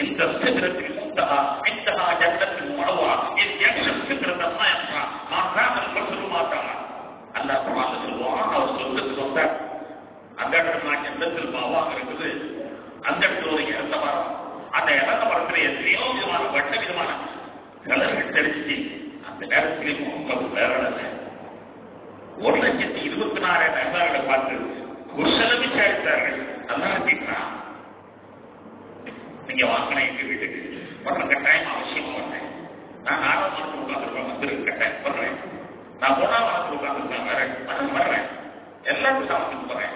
இந்த சித்திரத்தில் இந்தஹா ஜன்னத்தில் மனவா சித்திரத்தை மாற்றாமல் சொல்ல மாட்டாங்க. அல்லாஹ் குர்ஆன்ல சொல்லுவான் அவர் சொந்தத்துக்கு வந்தார். அந்த இடத்துல ஜன்னத்தில் மாவாக இருக்குது. அந்த இடத்துல ஒரு இறந்த மரம். அந்த இறந்த மரத்துல எத்தனையோ விதமான வட்ட விதமான கலர்கள் தெரிஞ்சு அந்த நேரத்திலே முகமது வேறல 1,24,000 நண்பர்களை பார்த்து குசலம் விசாரித்தார்கள். அல்லாஹ் கேட்கிறான் நீங்க வாங்கின எங்க வீட்டுக்கு வர்ற கட்டாயம் அவசியமா வந்தேன். நான் 4ஆம் மாதத்துக்கு உட்காந்துருக்கேன் வந்துருக்கு கட்டாயம் வர்றேன். நான் 3ஆம் மாதத்துக்கு உட்காந்துருக்கேன் வர்றேன். எல்லாத்துக்கும் சாப்பிட்டு போறேன்.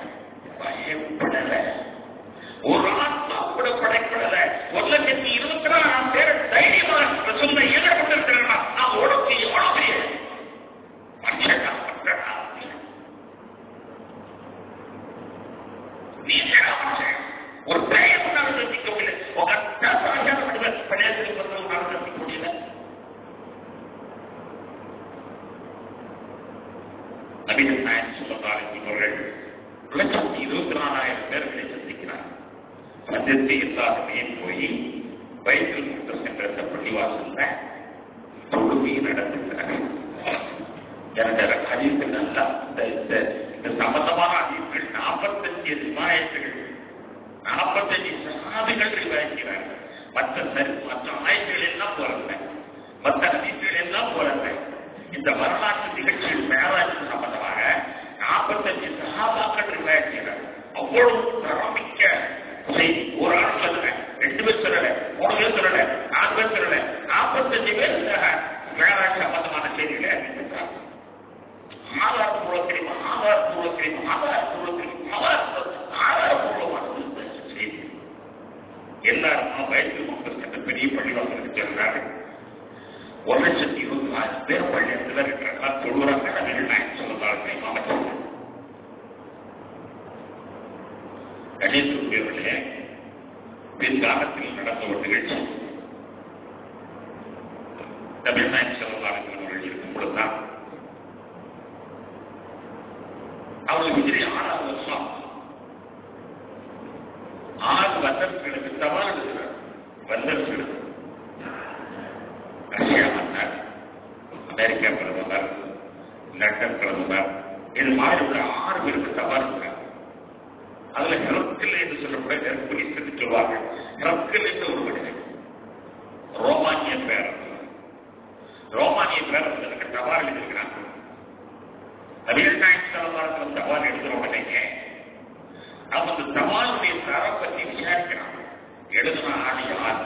பயப்படல ஒரு ஆத்மா கூட படைப்படல. 1,24,000 பேர் தைரியமா சொல்ல ஏற்பட்டிருக்கிறேன். நான் ஓடக்கு எவ்வளவு பெரிய மனுஷன் நீ ஒரு பெயர் சந்திக்கவில்லை. சந்திக்க முடியல. நபிகள் நாயகம் ஸல்லல்லாஹு அலைஹி அவர்கள் 1,24,000 பேர்களை சந்திக்கிறார். சந்தித்து எல்லாருமே போய் பைத்துல் முக்தஸ் என்ற பள்ளிவாசல்ல தொழுகை நடத்துகிறார். எனக்கு ஹதீஸ்கள் நல்லா இந்த சம்பந்தமான ஹதீஸ்கள் 45 ரிவாயத்துகள் 45 சஹாபிகள் ரிவாயக்கிறார்கள். மற்ற ஆயத்துகள் எல்லாம் போறல, மற்ற ஹதீஸ்கள் எல்லாம் போறல. இந்த வரலாற்று நிகழ்ச்சிகள் மேராஜுக்கு சம்பந்தமாக 45 சஹாபாக்கள் ரிவாயக்கிறார்கள். அவ்வளவு தரமிக்க செய்தி. ஒரு ஆள் சொல்லல, 2 பேர் சொல்லல, 3 பேர் சொல்லல, 4 பேர் சொல்லல, 45 பேர் மேராஜ் சம்பந்தமான செய்திகளை அறிவித்தார். ஆதாரபூர்வமான செய்தி. எல்லாரும் வயசு மக்கள் பெரிய பள்ளிவாசலுக்கு செல்றாரு. 1,24,000 பேர் பள்ளியத்தில் இருக்கிறாங்க. தொழுறாங்க. நபிகள் நாயகம் ஸல்லல்லாஹு அலைஹி அமைச்சர்கள் கணேசர்களே பின்காலத்தில் நடந்த ஒரு நிகழ்ச்சி. நபிகள் நாயகம் ஸல்லல்லாஹு அலைஹி அவர்கள் இருக்கும் பொழுதுதான் அவர்கள் ஹிஜ்ரி 6ஆம் வருஷம் 6 வல்லரசுகளுக்கு சவால் இருக்கிறார். வல்லரசுகள் ரஷ்யா மன்னர், அமெரிக்கா பிரதமர், லண்டன் பிரதமர், இது மாதிரி உள்ள 6 பேருக்கு சவால் இருக்கிறார். அதுல ஹெரோக்கில் ஹெர்குலிஸ் என்று சொல்வார்கள். ஹெர்குல் என்று ஒரு மனிதன், ரோமானிய பேரரசு. ரோமானிய பேரரசுக்கு தபால் எழுதியிருக்கிறாங்க. நபிகள் நாயகம் ஸல்லல்லாஹு அலைஹி வஸல்லம் தபால் எழுதுற உடனே அவங்க தபாலுடைய தரம் பற்றி விசாரிக்கிறாங்க. எழுதுன ஆள் யார்,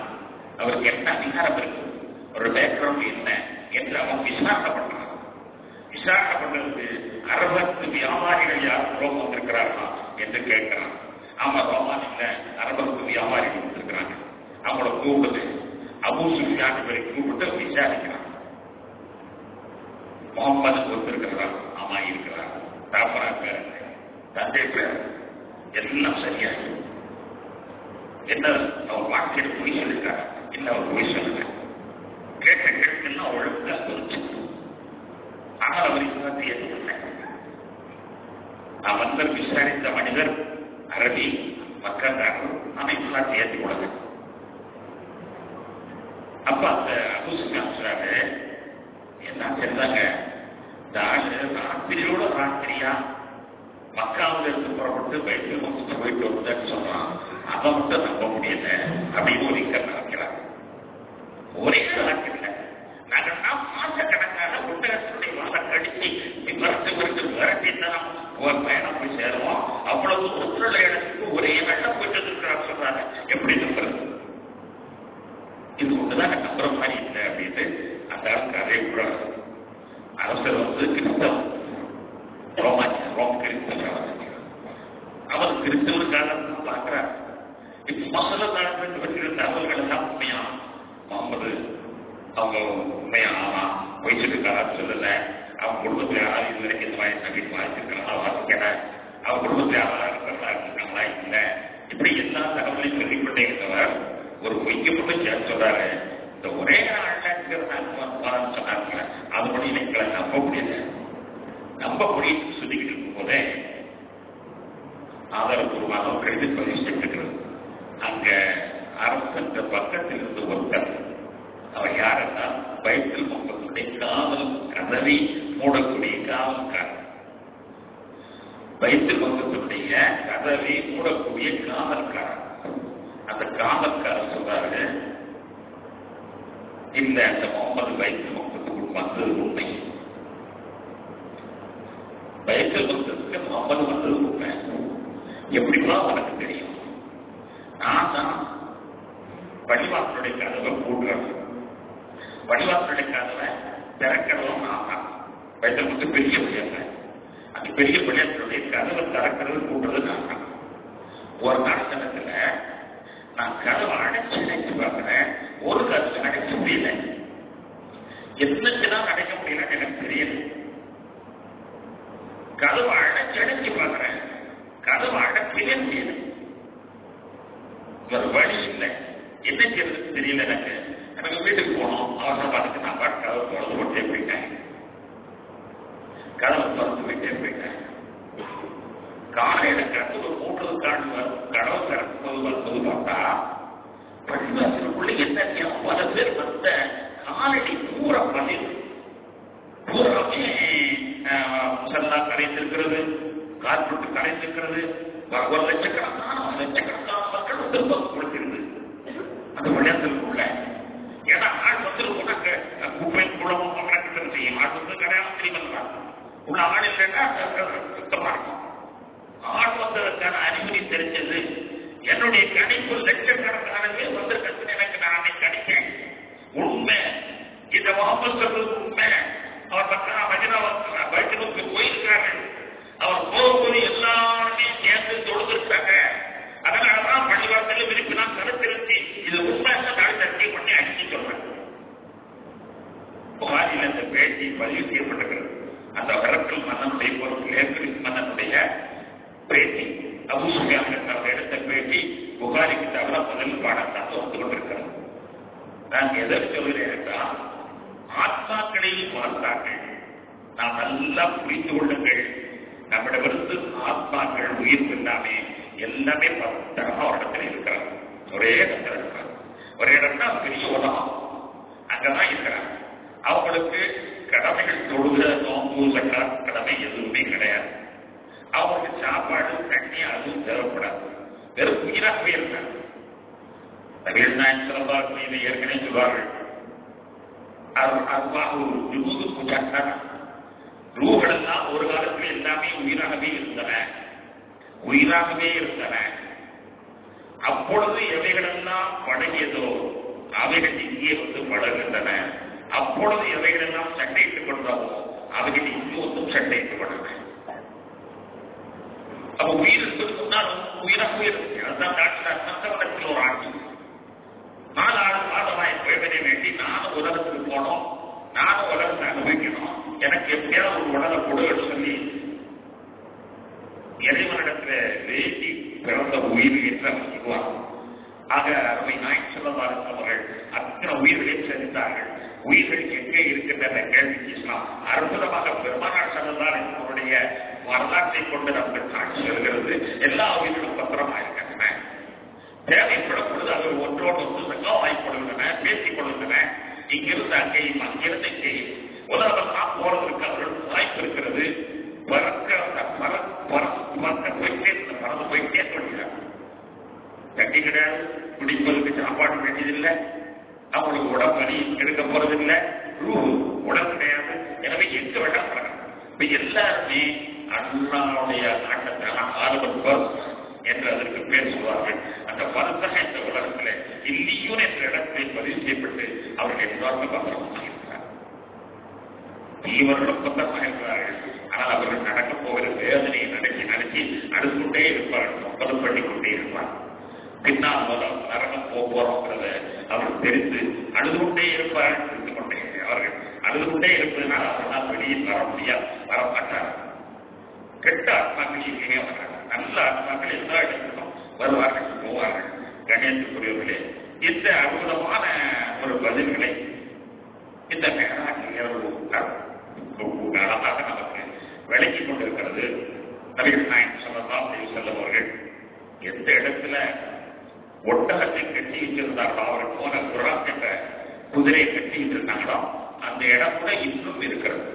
அவருக்கு என்ன அதிகாரம் இருக்கு, ஒரு பேக்ரவுண்ட் என்ன என்று அவங்க விசாரணை பண்றாங்க. விசாரணை பண்றதுக்கு அரபத்து வியாபாரிகள் யார் ரோம் வந்திருக்கிறார்களா என்று கேட்கிறாங்க. அவங்க ரோமானில அரபத்து வியாபாரிகள் வந்திருக்கிறாங்க. அவங்கள கூப்பிட்டு அபூ சுஃபியான் இவரை கூப்பிட்டு விசாரிக்கிறாங்க. முகம்மது வந்திருக்கிறதா? ஆமா இருக்கிறார். தாப்பரா பேர், தந்தை பேர் எல்லாம் சரியாகி என்ன அவர் வாழ்க்கையில் பொய் சொல்லிருக்காரு, என்ன அவர் பொய் சொல்லுங்க கேட்ட கேட்கலாம் ஒழுங்கா சொல்லிச்சு. ஆனால் அவர் இஸ்லாத்தை ஏற்றுக்கொள்ள. நான் வந்து விசாரித்த மனிதர் அரபி மக்கள், நான் இஸ்லாத்தை ஏற்றுக்கொள்ள. அப்ப அந்த அபூ சுஃபியான் சொல்றாரு, என்ன செஞ்சாங்க, இந்த ஆளு ராத்திரியோட ராத்திரியா மக்காவில் இருந்து புறப்பட்டு பைபிள் முடிச்சுட்டு போயிட்டு வந்தான்னு சொல்றான். அதை மட்டும் நம்ப முடியல அப்படின்னு ஒரு இக்கர் நடக்கிறாங்க. ஒரே ராத்திரில நாங்கள்லாம் மாசக்கணக்கான புத்தகத்தினுடைய வாழை கடிச்சு விரட்டித்தான் ஒரு பயணம் போய் சேருவோம். அவ்வளவு ஒற்றுள்ள இடத்துக்கு ஒரே வெள்ளம் போயிட்டு இருக்கிறாங்க சொல்றாங்க. எப்படி நம்புறது? இது ஒன்றுதான் நம்புற மாதிரி இல்லை அப்படின்னு அந்த ஆளுக்கு அதே கூட அரசர் வந்து கிறிஸ்தவம், ரோம் கிறிஸ்தவர். அவர் கிறிஸ்தவருக்காக பார்க்கிறார். இப்ப மசல காலத்தில் வச்சிருந்த தகவல்கள் எல்லாம் உண்மையா, முகமது அவங்க உண்மையா ஆமா பொய் சொல்லிருக்காரா சொல்லல, அவங்க குடும்பத்தில் யாராவது இது வரைக்கும் இந்த மாதிரி சங்கீத் வாசிச்சிருக்காங்களா வாசிக்கல, அவங்க குடும்பத்தில் யாராவது இருக்காங்களா இல்லை, இப்படி எல்லா தகவலையும் சொல்லிக்கொண்டே இருந்தவர் ஒரு பொய்க்கு மட்டும் சொல்றாரு. இந்த ஒரே நாள் சொன்னாங்க. அது மட்டும் எங்களை நம்ப முடியல. நம்ப முடியும் சொல்லிக்கிட்டு இருக்கும் போதே ஆதாரபூர்வமாக ஒரு கடிதம் பதிவு செய்திருக்கிறது. அங்க அரசன் பக்கத்தில் இருந்து ஒருத்தர், அவர் யாருன்னா பைபிள் மக்களுடைய காவல் கதவை மூடக்கூடிய காவல்காரர். பைபிள் மக்களுடைய கதவை மூடக்கூடிய காவல்காரர். அந்த காவல்காரர் சொல்றாரு, இல்ல அந்த முகமது பைபிள் மக்களுக்கு வந்தது உண்மை, பைபிள் மக்களுக்கு முகமது வந்தது உண்மை. எப்படிப்பா உனக்கு தெரியும்? நான் தான் பள்ளிவாசலுடைய கதவை கூட்டுறேன், பள்ளிவாசலுடைய கதவை திறக்கிறதும் நான் தான். பைபிள் மக்கள் பெரிய பள்ளியாங்க, அந்த பெரிய பள்ளியாசலுடைய கதவை திறக்கிறது கூட்டுறது நான் தான். ஒரு நாடகத்துல நான் கதவை அடைச்சு பார்க்கிறேன், ஒரு கதவை அடைக்க முடியல. என்னச்சுதான் அடைக்க முடியலன்னு எனக்கு தெரியல. கதவை அடைச்சு பார்க்கிறேன், கதவை அடைக்கவே முடியல. ஒரு வழி இல்லை, என்ன செய்யறதுக்கு தெரியல. எனக்கு வீட்டுக்கு போனோம், அவசரம் பார்த்துட்டு நான் பாட்டு கதவை திறந்து போட்டே போயிட்டேன். கதவை திறந்து போயிட்டே போயிட்டேன். காலையில கதவு மூன்றதுக்கான கடவை திறக்கும்போது வரும்போது பார்த்தா பள்ளிவாசலுக்குள்ள என்ன பல பேர் வந்த காலடி பூரா பதிவு பூராமே முசல்லா கரைந்திருக்கிறது, காற்பட்டு கரைந்திருக்கிறது. ஒரு லட்சக்கணக்கான மக்கள் வந்து கொடுக்கிறது அந்த பள்ளியாசலுக்குள்ள. ஏன்னா ஆள் வந்து குப்பை குளமும் கணக்கு செய்யும். ஆள் வந்து கடையாளம் தெரியும் உள்ள ஆள் இல்லைன்னா சுத்தமா இருக்கும். ஆள் வந்ததற்கான அறிகுறி தெரிஞ்சது. என்னுடைய கணிப்பு லட்சக்கணக்கான பேர் வந்திருக்கிறது. எனக்கு நான் அன்னைக்கு கணிப்பேன் உண்மை. இந்த முகமது சொல்றது உண்மை. அவர் பக்கம் வைத்தியனுக்கு போயிருக்காரு. அவர் போகும்போது எல்லாருமே சேர்ந்து தொழுதுருக்காங்க. அதனாலதான் பள்ளிவாசல விருப்பி நான் கருத்திருச்சு. இது உண்மை தடுத்தி பண்ணி அடிச்சு சொல்றேன். புகாரில் அந்த பேட்டி பதிவு செய்யப்பட்டிருக்கிறது. அந்த ஹெர்குல் மன்னனுடைய பொறுப்பில் ஹெர்குலிஸ் மன்னனுடைய பேட்டி, அபூ சுஃபியான் எடுத்த பேட்டி புகாரி கிதாபுல முதல் பாடத்தான் வந்து கொண்டிருக்கிறது. நான் எதை சொல்கிறேன் என்றால், ஆத்மாக்களையும் பார்த்தார்கள். நாம் நல்லா புரிந்து கொள்ளுங்கள். நம்மிடமிருந்து ஆத்மாக்கள் உயிர் இல்லாமே எல்லாமே பத்திரமா ஒரு இடத்துல இருக்கிறார். ஒரே இடத்துல இருக்கிறார். ஒரு இடம்னா பெரிய உலகம், அங்கதான் இருக்கிறார். அவங்களுக்கு கடமைகள் தொழுகிற நோம்பு கடமை எதுவுமே கிடையாது. அவங்களுக்கு சாப்பாடு தண்ணி அதுவும் தேவைப்படாது. வெறும் உயிராகவே இருந்தார். நபிகள் நாயகம் ஸல்லல்லாஹு அலைஹி வஸல்லம் ஏற்கனவே சொல்வார்கள், ரூஹெல்லாம் ஒரு காலத்தில் எல்லாமே உயிராகவே இருந்தன. அப்பொழுது எவைகளெல்லாம் பழகியதோ அவைகள் இங்கே வந்து பழகின்றன. அப்பொழுது எவைகளெல்லாம் சண்டையிட்டுக் கொண்டதோ அவைகள் இங்கே வந்து சண்டையிட்டுக் கொண்டன. அப்ப உயிர் என்பது முன்னால் உயிராகவே இருக்கு. அதுதான் டாக்டர் ஒரு ஆட்சி 4 மாதமாய் போய்வதை வேண்டி நானும் உலகத்துக்கு போனோம், நானும் உலகத்தை அனுபவிக்கணும், எனக்கு எப்படியாவது ஒரு உடலை கொடுன்னு சொல்லி இறைவனிடத்துல வேண்டி பிறந்த உயிர் என்று அவர் சொல்வார். ஆக அருமை நாயகம் ஸல்லல்லாஹு அலைஹி வஸல்லம் அவர்கள் அத்தனை உயிர்களையும் செலுத்தார்கள். உயிர்கள் எங்கே இருக்கின்ற கேள்விக்கு இஸ்லாம் அற்புதமாக பெருமானார் ஸல்லல்லாஹு அலைஹி வஸல்லம் அவருடைய வரலாற்றை கொண்டு நமக்கு காட்சி வருகிறது. எல்லா உயிர்களும் பத்திரமா இருக்கின்றன. தேவைப்படும் பொழுது அவர் ஒன்றோடு ஒன்று சங்கமாய் கொள்கின்றன, பேசிக் கொள்கின்றன. இங்கிருந்து அங்கேயும் அங்கிருந்து இங்கேயும் உலகெல்லாம் போறதற்கு அவர்களுக்கு வாய்ப்பு இருக்கிறது. பறந்து போயிட்டே சொல்கிறார். தண்ணி கிடையாது, குடிப்பதற்கு சாப்பாடு வேண்டியதில்லை, அவங்களுக்கு உடம்பு எடுக்க போறதில்லை, உடம்பு கிடையாது. எனவே எங்க வேண்டாம் பழகம். இப்ப எல்லாருமே அல்லாவுடைய நாட்டத்தான ஆர்வம் என்று அதற்கு பேர் சொல்வார்கள். அந்த பருத்தக இந்த உலகத்தில் இல்லியூன் என்ற இடத்தில் பதிவு செய்யப்பட்டு அவர்கள் எல்லாருமே பத்திரமாக இருக்கிறார். இவர்களும் பத்திரமாக இருக்கிறார்கள். ஆனால் அவர்கள் நடக்கப் போகிற வேதனையை நடத்தி அழுதுகொண்டே இருப்பார்கள், ஒப்பந்தம் பண்ணிக்கொண்டே இருப்பார். பின்னால் மூலம் நரகம் போகிறோங்கிறத அவர்கள் தெரிந்து அழுதுகொண்டே இருப்பார்கள். தெரிந்து கொண்டே அவர்கள் அழுதுகொண்டே இருப்பதனால் அவர்களால் வெளியில் வரமாட்டார். கெட்ட ஆத்மாக்கள் எங்கேயுமே வராங்க. நல்ல ஆத்மாக்கள் எல்லா இடத்திலும் வருவார்கள், போவார்கள். கணேசக்குரியவர்களே, இந்த அற்புதமான ஒரு பதில்களை இந்த அழகாக நமக்கு விளக்கிக் கொண்டிருக்கிறது. நபிகள் நாயகம் ஸல்லல்லாஹு அலைஹி வஸல்லம் அவர்கள் எந்த இடத்துல ஒட்டகத்தை கட்டி வச்சிருந்தார்களோ, அவர்கள் போன குரான் என்ற குதிரையை கட்டி வச்சிருந்தாங்களோ அந்த இடம் கூட இன்னும் இருக்கிறது.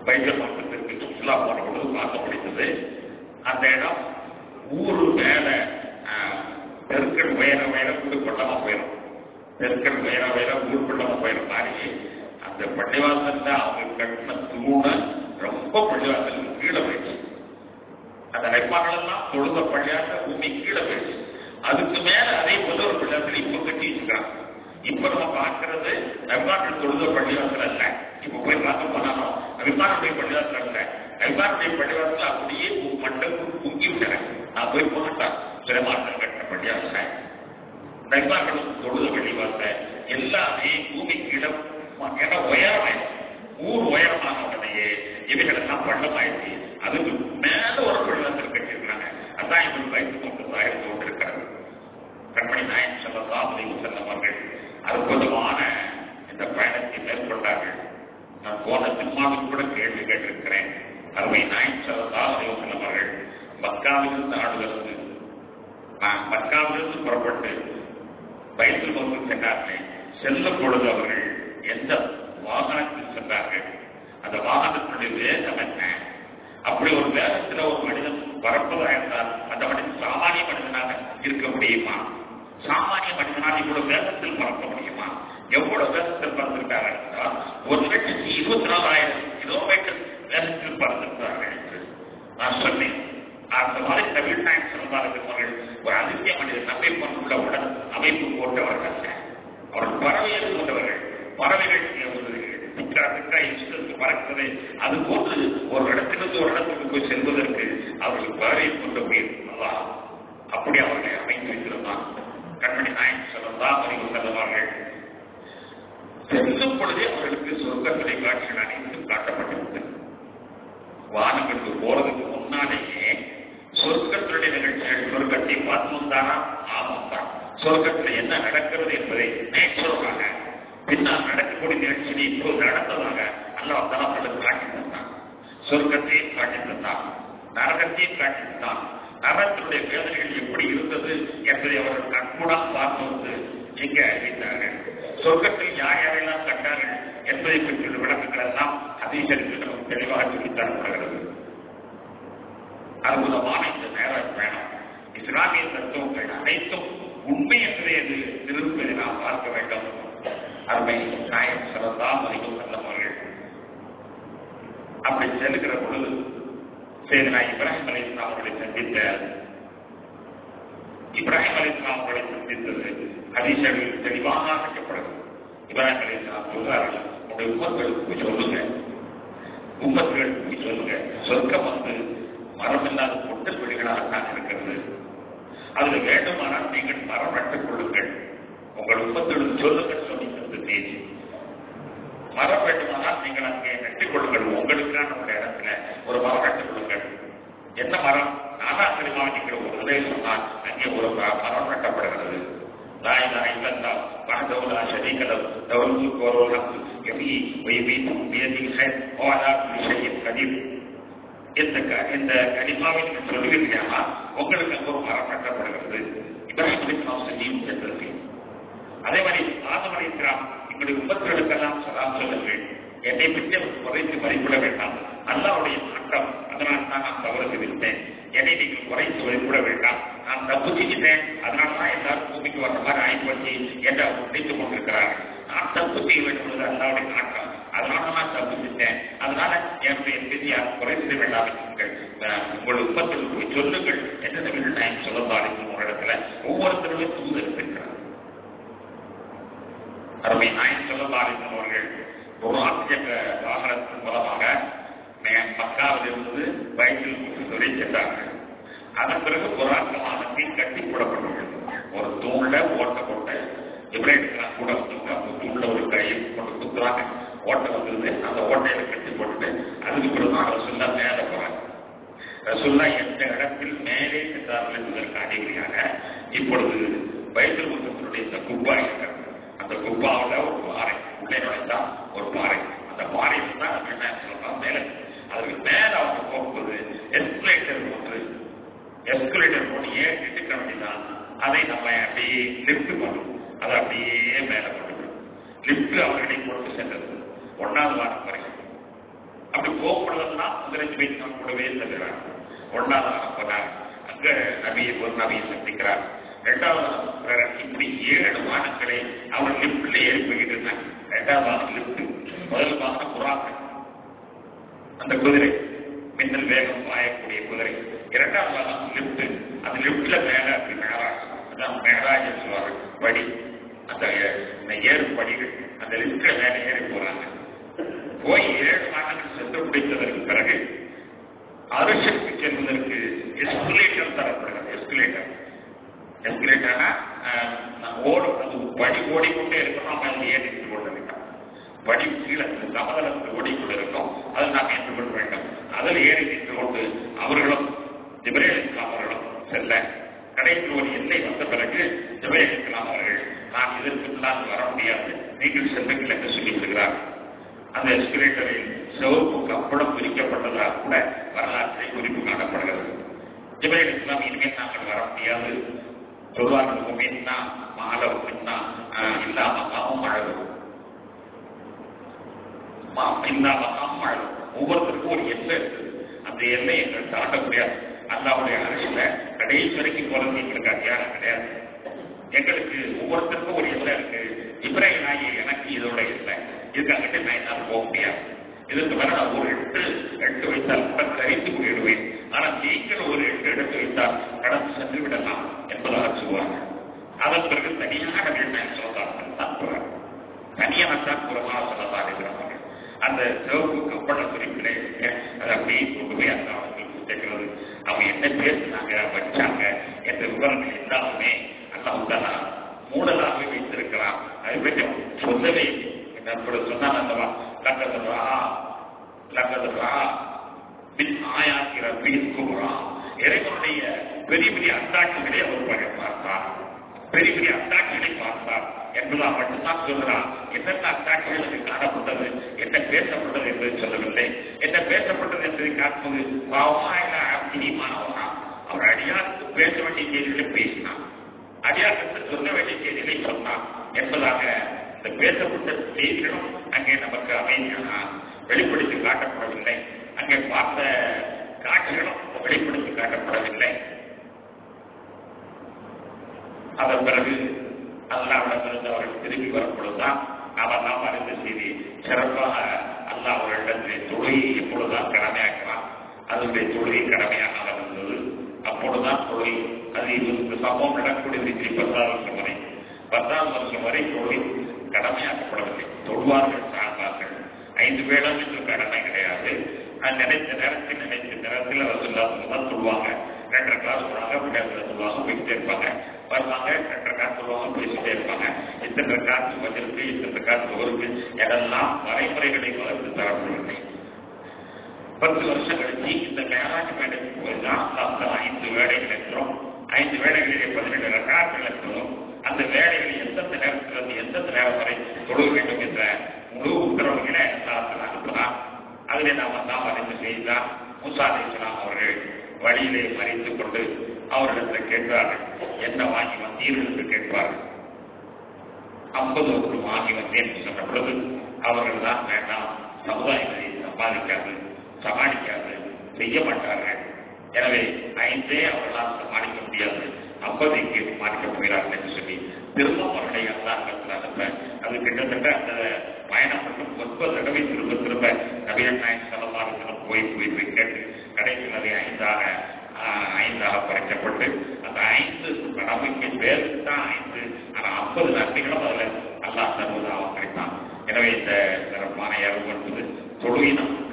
பைபிள் மக்களுக்கு சுற்றுலா போன பொழுது பார்க்க முடிந்தது. அந்த இடம் ஊரு மேல தெற்கல் உயர ஊர் கொள்ளமா போயிடும். தெற்கல் உயர ஊர் கொள்ளமா போயிடும் மாதிரி அந்த பள்ளிவாசல் அவங்க கட்டின தூண ரொம்ப பள்ளிவாசலுக்கு கீழே போயிடுச்சு. அந்த நெப்பாக்கள் எல்லாம் தொழுத பள்ளியாசல் பூமி கீழே போயிடுச்சு. அதுக்கு மேல அதே போல ஒரு பள்ளிவாசல் இப்ப கட்டி வச்சுக்கிறாங்க. இப்ப நம்ம பார்க்கறது நெப்பாக்கள் தொழுத பள்ளிவாசல் அல்ல. இப்ப போய் பார்க்க போனாலும் நெப்பாக்களுடைய பள்ளிவாசல் அல்ல. நெப்பாக்களுடைய பள்ளிவாசல் அப்படியே மண்டபம் பொங்கி விட்டாங்க. நான் போய் போனேன். சிரமாசல் கட்ட பள்ளிவாசல், நெப்பாக்களும் தொழுத பள்ளிவாசல் எல்லாமே பூமி கீழே உயரமாயிடுச்சு. ஊர் உயரமான உடனேயே இவைகளெல்லாம் பள்ளமாயிடுச்சு. அதுக்கு மேல ஒரு பள்ளிவாசல் கட்டியிருக்கிறாங்க. அதான் இவர்கள் வைத்துக் கொண்டு கொண்டிருக்கிறது. கண்மணி நாயகம் ஸல்லல்லாஹு அலைஹி வஸல்லம் அவர்கள் அற்புதமான இந்த பயணத்தை மேற்கொண்டார்கள். நான் போன சிம்மாவில் கூட கேள்வி கேட்டிருக்கிறேன். அருமை நாயகம் ஸல்லல்லாஹு அலைஹி வஸல்லம் அவர்கள் மக்காவிலிருந்து புறப்பட்டு பைத்துல் மக்தூஸ் சென்றார்கள். செல்லும் பொழுது அவர்கள் எந்த வாகனத்தில் சென்றார்கள், அந்த வாகனத்தினுடைய வேகம் என்ன, அப்படி ஒரு வேகத்தில் ஒரு மனிதன் பறப்பதாக இருந்தால் அந்த மனிதன் சாமானிய மனிதனாக இருக்க முடியுமா? சாமானிய மனிதனால் இவ்வளவு வேகத்தில் பறக்க முடியுமா? எவ்வளவு வேகத்தில் பறந்திருக்கார்கள் என்றால் 1,24,000 கிலோமீட்டர் வேகத்தில் பறந்திருக்கிறார்கள் என்று நான் சொன்னேன். அந்த மாதிரி நபிகள் நாயகம் ஸல்லல்லாஹு அலைஹி வஸல்லம் ஒரு அதிசய மனிதன் நம்மை கொண்டுள்ள உடல் அமைப்பு போன்றவர்கள். அவர்கள் பறவைகள் கொண்டவர்கள். பறவைகள் பறக்கிறது. அது போன்று ஒரு இடத்திலிருந்து ஒரு இடத்துக்கு போய் செல்வதற்கு அவர்கள் பறவையை கொண்டு போயிருந்தா அப்படி அவர்களை அமைத்து வைத்திருந்தான். கண்மணி நாயகம் ஸல்லல்லாஹு அலைஹி வஸல்லம் அவர்கள் செல்லும் பொழுதே அவர்களுக்கு சொர்க்கத்திலே காட்சிகள் அனைத்தும் காட்டப்பட்டிருந்தது. வானங்களுக்கு போறதுக்கு முன்னாலேயே சொர்க்கத்தினுடைய நிகழ்ச்சிகள், சொர்க்கத்தை பார்த்து வந்தாரா? ஆமாம் தான். சொர்க்கத்தில் என்ன நடக்கிறது என்பதை நேச்சுரலாக பின்னால் நடக்கக்கூடிய நிகழ்ச்சியை இப்போது நடந்ததாக அல்லாஹ் தஆலா அவர்களுக்கு காட்டி தந்தான். சொர்க்கத்தையும் காட்டி தந்தான், நரகத்தையும் காட்டி தந்தான். நரகத்தினுடைய வேதனைகள் எப்படி இருந்தது என்பதை அவர்கள் கண்கூடாக பார்த்து வந்து எங்கே அறிவித்தார்கள். சொர்க்கத்தில் யார் யாரெல்லாம் கண்டார்கள் என்பதை பற்றிய விளக்கங்கள் எல்லாம் ஹதீஸில் நமக்கு தெளிவாக சொல்லித் தரப்படுகிறது. அற்புதமான இந்த நேர பயணம் இஸ்லாமிய தத்துவங்கள் அனைத்தும் உண்மை என்பதை அது நிரூபிப்பதை நாம் பார்க்க வேண்டும். அருமை நாயகம் ஸல்லல்லாஹு அலைஹி வஸல்லம் அவர்கள் அப்படி செல்லுகிற பொழுது சையதுனா இப்ராஹிம் அலைஹிஸ்ஸலாம் அவர்களை சந்தித்தது ஹதீஸ்களில் தெளிவாக ஆக்கப்படுகிறது. இப்ராஹிம் அலைஹிஸ்ஸலாம் சொல்றார்கள், உங்களுடைய உம்மத்துகளுக்கு போய் சொல்லுங்க, சொர்க்கம் மரம் இல்லாத பொட்டல் வெளிகளாகத்தான் இருக்கிறது. அதுல வேண்டுமானால் நீங்கள் மரம் நட்டுக் கொள்ளுங்கள். உங்கள் உம்மத்துகளுக்கு சொல்லுங்கள் சொல்லிக்கிறது தேதி. மரம் வேண்டுமானால் நீங்கள் அங்கே நட்டுக் கொள்ளுங்கள். உங்களுக்கான ஒரு இடத்துல ஒரு மரம் நட்டுக் கொள்ளுங்கள். என்ன மரம்? நாலாம் கலிமாவை நீங்கள் ஒரு இதை சொன்னால் அங்கே ஒரு மரம் நட்டப்படுகிறது. லா இலாஹ இல்லல்லாஹ் வஹ்தஹு லா ஷரீக லஹு லஹுல் முல்கு வ லஹுல் ஹம்து யுஹ்யி வ யுமீத்து பியதிஹில் கைர் வ அலா குல்லி ஷைஇன் கதீர். இந்த கலிமாவை நீங்கள் சொல்லுவீர்களா, உங்களுக்கு அங்கே ஒரு மரம் நட்டப்படுகிறது. இப்ராஹிம் அலைஹிஸ்ஸலாம் செய்யும் சென்றது. அதே மாதிரி ஆதம் அலைஹிஸ்ஸலாம் எங்களுடைய உம்மத்துகளுக்கெல்லாம் சலாம் சொல்லுங்கள், என்னை பற்றி அவர் குறைத்து மதிப்பிட வேண்டாம், அல்லாஹ்வுடைய நாட்டம், அதனால் தான் நான் தவறு செய்திருந்தேன், என்னை நீங்கள் குறைத்து மதிப்பிட வேண்டாம், நான் தப்பு செஞ்சுட்டேன், அதனால தான் எல்லாரும் பூமிக்கு வந்த மாதிரி ஆய்வுபடுத்தி என்னை நினைத்துக் கொண்டிருக்கிறார்கள். நான் தப்பு செய்ய வேண்டும் என்பது அல்லாஹ்வுடைய நாட்டம், அதனால நான் தப்பு செஞ்சேன், அதனால என்னுடைய பேசி யாரும் குறை செய்ய வேண்டாம் என்றீர்கள். உங்கள் உம்மத்துக்கு போய் சொல்லுங்கள் என்று நபிகள் நாயகம் ஸல்லல்லாஹு அலைஹி வஸல்லம் இடத்துல ஒவ்வொருத்தருடைய தூதர் இருக்கிறார். அருமை நாயகம் ஸல்லல்லாஹு அலைஹி வஸல்லம் அவர்கள் ஒரு ஆசிரியர் வாகனத்தின் மூலமாக மக்காவிலிருந்து பைத்துல் முக்தஸ் வரை சென்றார்கள். அதன் பிறகு புராத்தமானத்தில் கட்டி போடப்பட்டுள்ளது. ஒரு தூண்ல ஓட்ட போட்ட இப்ராஹிம் கூட வந்தவங்க அந்த தூண்ல ஒரு கையை கொண்டு குத்துறாங்க, ஓட்டை வந்தது, அந்த ஓட்டையில கட்டி போட்டுட்டு அதுக்கு பிறகுதான் ரசூல்லா மேலே போறாங்க. ரசூல்லா எந்த இடத்தில் மேலே சென்றார்கள் என்பதற்கு அறிகுறியாக இப்பொழுது பைத்துல் முக்தஸுடைய இந்த குப்பா இருக்கிறது. அந்த குப்பாவில் ஒரு பாறை உள்ளே நுழைந்தா ஒரு பாறை, அந்த பாறையில் தான் நம்ம என்ன சொல்லலாம் மேலே. அதுக்கு மேல அவங்க போகும்போது எஸ்கலேட்டர் போட்டு ஏற்றிட்டு வேண்டிதான் அதை நம்ம அப்படியே லிப்ட் பண்ணும், அதை அப்படியே மேல கொண்டு லிப்ட் அவர்களை கொண்டு சென்றது 1வது வாரம் வரைக்கும். அப்படி போகப்படுவதுன்னா முதலமைச்சு வைத்து நம்ம கூடவே செல்கிறாங்க. 1வது வாரம் போனார், அங்க ஒரு நபியை சந்திக்கிறார். 2வது இப்படி 7 வாரங்களை அவர் லிப்ட்ல ஏறி போய்கிட்டு இருந்தாங்க. 2வது வாரம் லிப்ட், முதல் வாரம் புறாக்கள், அந்த குதிரை மின்னல் வேகம் பாயக்கூடிய குதிரை. 2வது வாரம் லிப்ட், அந்த லிப்ட்ல மேல அப்படி மேராஜ், அதான் மேராஜ் சொல்லுவாங்க படி, அந்த ஏறு படிகள், அந்த லிப்ட்ல மேல ஏறி போறாங்க. போய் 7 வாரங்கள் சென்று பிடித்ததற்கு பிறகு அரிசிக்கு செல்வதற்கு எஸ்கலேட்டர் தரப்படுகிறது. எஸ்கலேட்டர்னா ஓடும், அது படி ஓடிக்கொண்டே இருக்கணும், நம்ம அதில் ஏறிட்டு கொண்டு இருக்கோம். படி கீழே சமதளத்தில் ஓடிக்கொண்டு இருக்கும், அதை நாம் ஏற்றுக்கொள்ள வேண்டும். அதில் ஏறி நின்று கொண்டு அவர்களும் ஜிப்ரீல் அலைஹிஸ்ஸலாம் அவர்களும் செல்ல கடைசி ஒரு எல்லை வந்த பிறகு ஜிப்ரீல் அலைஹிஸ்ஸலாம் அவர்கள், நான் இதற்கு முன்னால் வர முடியாது, நீங்கள் செல்லுங்கள் என்று சொல்லிவிடுகிறார். அந்த எஸ்கலேட்டரில் சிவப்புக்கு அப்பளம் பிரிக்கப்பட்டதாக கூட வரலாற்றில் குறிப்பு காணப்படுகிறது. ஜிப்ரீல் அலைஹிஸ்ஸலாம் இனிமேல் நாங்கள் வர முடியாது சொல்வார்கள். முமின்னா மாலவுன்னா இல்லாம அழகு ஒவ்வொருத்தருக்கும் ஒரு எல்லை இருக்குது. அந்த எல்லை எங்களுக்கு தாண்ட முடியாது. அல்லாஹ்வுடைய அரசியல கடைசி வரைக்கும் போறது எங்களுக்கு அதிகாரம் கிடையாது. எங்களுக்கு ஒவ்வொருத்தருக்கும் ஒரு எல்லை இருக்கு. இப்ராஹிம் நாயகி எனக்கு இதோட இல்லை, இதுக்காகிட்ட நான் என்னால் போக முடியாது. இதுக்கு மேல நான் ஒரு 8 வைத்தால் கரைத்து போயிடுவேன். ஆனால் நீங்கள் ஒரு 8 எடுத்து வைத்தால் கடந்து சென்று விடலாம் என்பதாக சொல்லுவாங்க. அதன் பிறகு தனியாக சொல்லத்தான் போறாங்க. தனியாகத்தான் புறமாக சொல்லத்தான் இருக்கிறாங்க. அந்த சிவப்பு கப்பட குறிப்பிலே அதை அப்படியே கொண்டு போய் அந்த அவங்களுக்கு கேட்கிறது. அவங்க என்ன பேசினாங்க வச்சாங்க என்ற விவரங்கள் எல்லாமே அல்லாஹ் மூடலாகவே வைத்திருக்கிறான். அதை பற்றி சொல்லவே சொன்னாங்க அல்லவா, இறைவனுடைய பெரிய பெரிய அத்தாட்சிகளை அவர் பார்த்தார், பெரிய பெரிய அத்தாட்சிகளை பார்த்தார் என்பதாக மட்டும்தான் சொல்கிறார். என்னென்ன அத்தாட்சிகளுக்கு காணப்பட்டது, என்ன பேசப்பட்டது என்பதை சொல்லவில்லை. என்ன பேசப்பட்டது என்பதை காட்டுவது அவர் அடியாருக்கு பேச வேண்டிய செய்திகளை பேசினார், அடியாருக்கு சொல்ல வேண்டிய செய்திகளை சொன்னார் என்பதாக இந்த பேசப்பட்ட செய்திகளும் அங்கே நமக்கு அமைதியான வெளிப்படுத்தி காட்டப்படவில்லை. அங்கே பார்த்த காட்சிகளும் வெளிப்படுத்தி காட்டப்படவில்லை. அதன் பிறகு அல்லாஹ்விடமிருந்து அவர்கள் திரும்பி வரும்பொழுதுதான் அவெல்லாம் அறிந்த செய்தி சிறப்பாக அல்லாஹ் அவர்களிடத்தில் தொழுகை எப்பொழுதுதான் கடமையாக்கலாம் அதனுடைய தொழுகை கடமையாக இருந்தது. அப்பொழுதுதான் தொழுகை அது இந்த சம்பவம் நடக்கக்கூடிய 10வது வருஷம் வரை தொழுகை கடமையாக்கப்படவில்லை. தொழுவார்கள் சார்பார்கள் 5 வேளம் என்று கடமை கிடையாது. நினைத்த நேரத்தில் ரசூலுல்லாஹ் சொல்லுவாங்க 2 ரக்காத் சொல்லுவாங்க, விடாத சொல்லுவாங்க, போயிட்டே இருப்பாங்க, வருவாங்க 2 ரக்காத் சொல்லுவாங்க, பேசிட்டே இருப்பாங்க. இத்தனை ரக்காத் வஜருக்கு, இத்தனை ரக்காத் ஒருக்கு எதெல்லாம் வரைமுறைகளை வளர்த்து தரப்படவில்லை. 10 வருஷம் கழிச்சு இந்த மேலாஜ் வேலைக்கு போய்தான் 5 வேலைகள் இருக்கிறோம். 5 வேலைகளிலே 17 ரக்காத்கள் இருக்கிறோம். அந்த வேலைகளில் எந்தெந்த நேரத்திலிருந்து எந்தெந்த நேரம் வரை தொழுக வேண்டும் என்ற முழு உத்தரவுகளை அனுப்பினார். அதிலே நாம் தான் அறிந்து செய்தார். மூசா அலைஹிஸ்ஸலாம் அவர்கள் வழியிலே மறித்துக் கொண்டு அவர்களிடத்தில் கேட்பார்கள், என்ன வாங்கி வந்தீர்கள் என்று கேட்பார்கள். 50 ஒன்று வாங்கி வந்தேன் என்று சொன்ன பொழுது அவர்கள் தான் வேண்டாம், சமுதாயத்தை சமாளிக்காது, செய்ய மாட்டார்கள். எனவே 5 அவர்களால் சமாளிக்க முடியாது, 50 சமாளிக்க போகிறார்கள் என்று சொல்லி திரும்ப அவர்களை அல்லாஹ் அது கிட்டத்தட்ட அந்த பயணம் மட்டும் 9 தடவை திரும்ப நபிகள் நாயகம் ஸல்லல்லாஹு அலைஹி வஸல்லம் போய் கேட்டு கடைசியில் அதை 5ஆக குறைக்கப்பட்டு அந்த 5 கடமைக்கு பேருக்கு தான் 5, ஆனால் 50 நன்மைகளும் அதில் அல்லாஹ் தருவதாக கிடைத்தான். எனவே இந்த சிறப்பான இரவு என்பது தொழுகை நமக்கு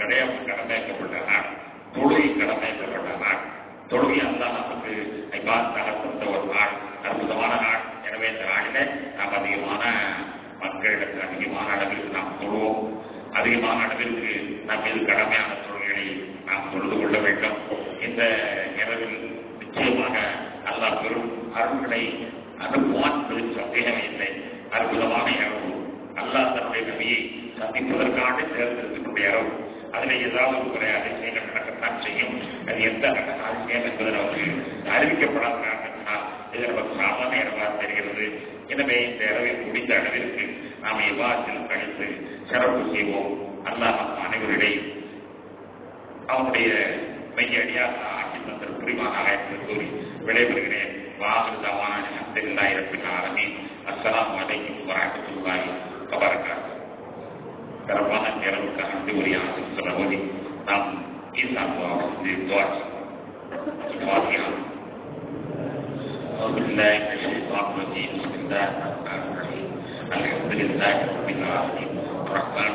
கடமையாக்கப்பட்ட நாள், தொழுகை கடமையாக்கப்பட்ட நாள், தொழுகை அல்லாஹ் நமக்கு இபாதத்தாக கொடுத்த ஒரு நாள், அற்புதமான நாள். எனவே இந்த நாளில நாம் அதிகமான மக்களிடத்தில் அதிகமான அளவிற்கு நாம் தொழுவோம். அதிகமான அளவிற்கு நாம் மீது கடமையான தொழுகைகளை நாம் தொழுது கொள்ள வேண்டும். இந்த இரவில் நிச்சயமாக அல்லாஹ் பெரும் அருள்களை அனுப்புவான் என்பதில் சந்தேகமே இல்லை. அற்புதமான இரவு, அல்லாஹ் தன்னுடைய நபியை சந்திப்பதற்காக தேர்ந்தெடுக்கக்கூடிய இரவு. அதில் ஏதாவது ஒரு குறை அதிசயங்கள் நடக்கத்தான் செய்யும். அது எந்த அதிசயம் என்பதை நமக்கு அறிவிக்கப்படாத காரணத்தினால் இது நமக்கு சாதாரண இரவாக தெரிகிறது. எனவே இந்த இரவை முடிந்த அளவிற்கு நாம் இபாதத்தில் கழித்து சிறப்பு செய்வோம். அல்லாஹ் நம் அனைவரிடையே அவனுடைய மையடியாக ஆட்சி தந்திர புரிவானாக என்று கூறி விடைபெறுகிறேன். வாஹிருதாவான அல்ஹம்துலில்லாஹி ரப்பில் ஆலமீன். அஸ்ஸலாமு அலைக்கும் வரஹ்மத்துல்லாஹி வபரகாத்துஹு. சிறப்பான இரவுக்காக நன்றி சொல்ல ஓதி நாம் ஈசா துஆ أعوذ بالله من الشيطان الرجيم. بسم الله الرحمن الرحيم. الحمد لله رب العالمين الرحمن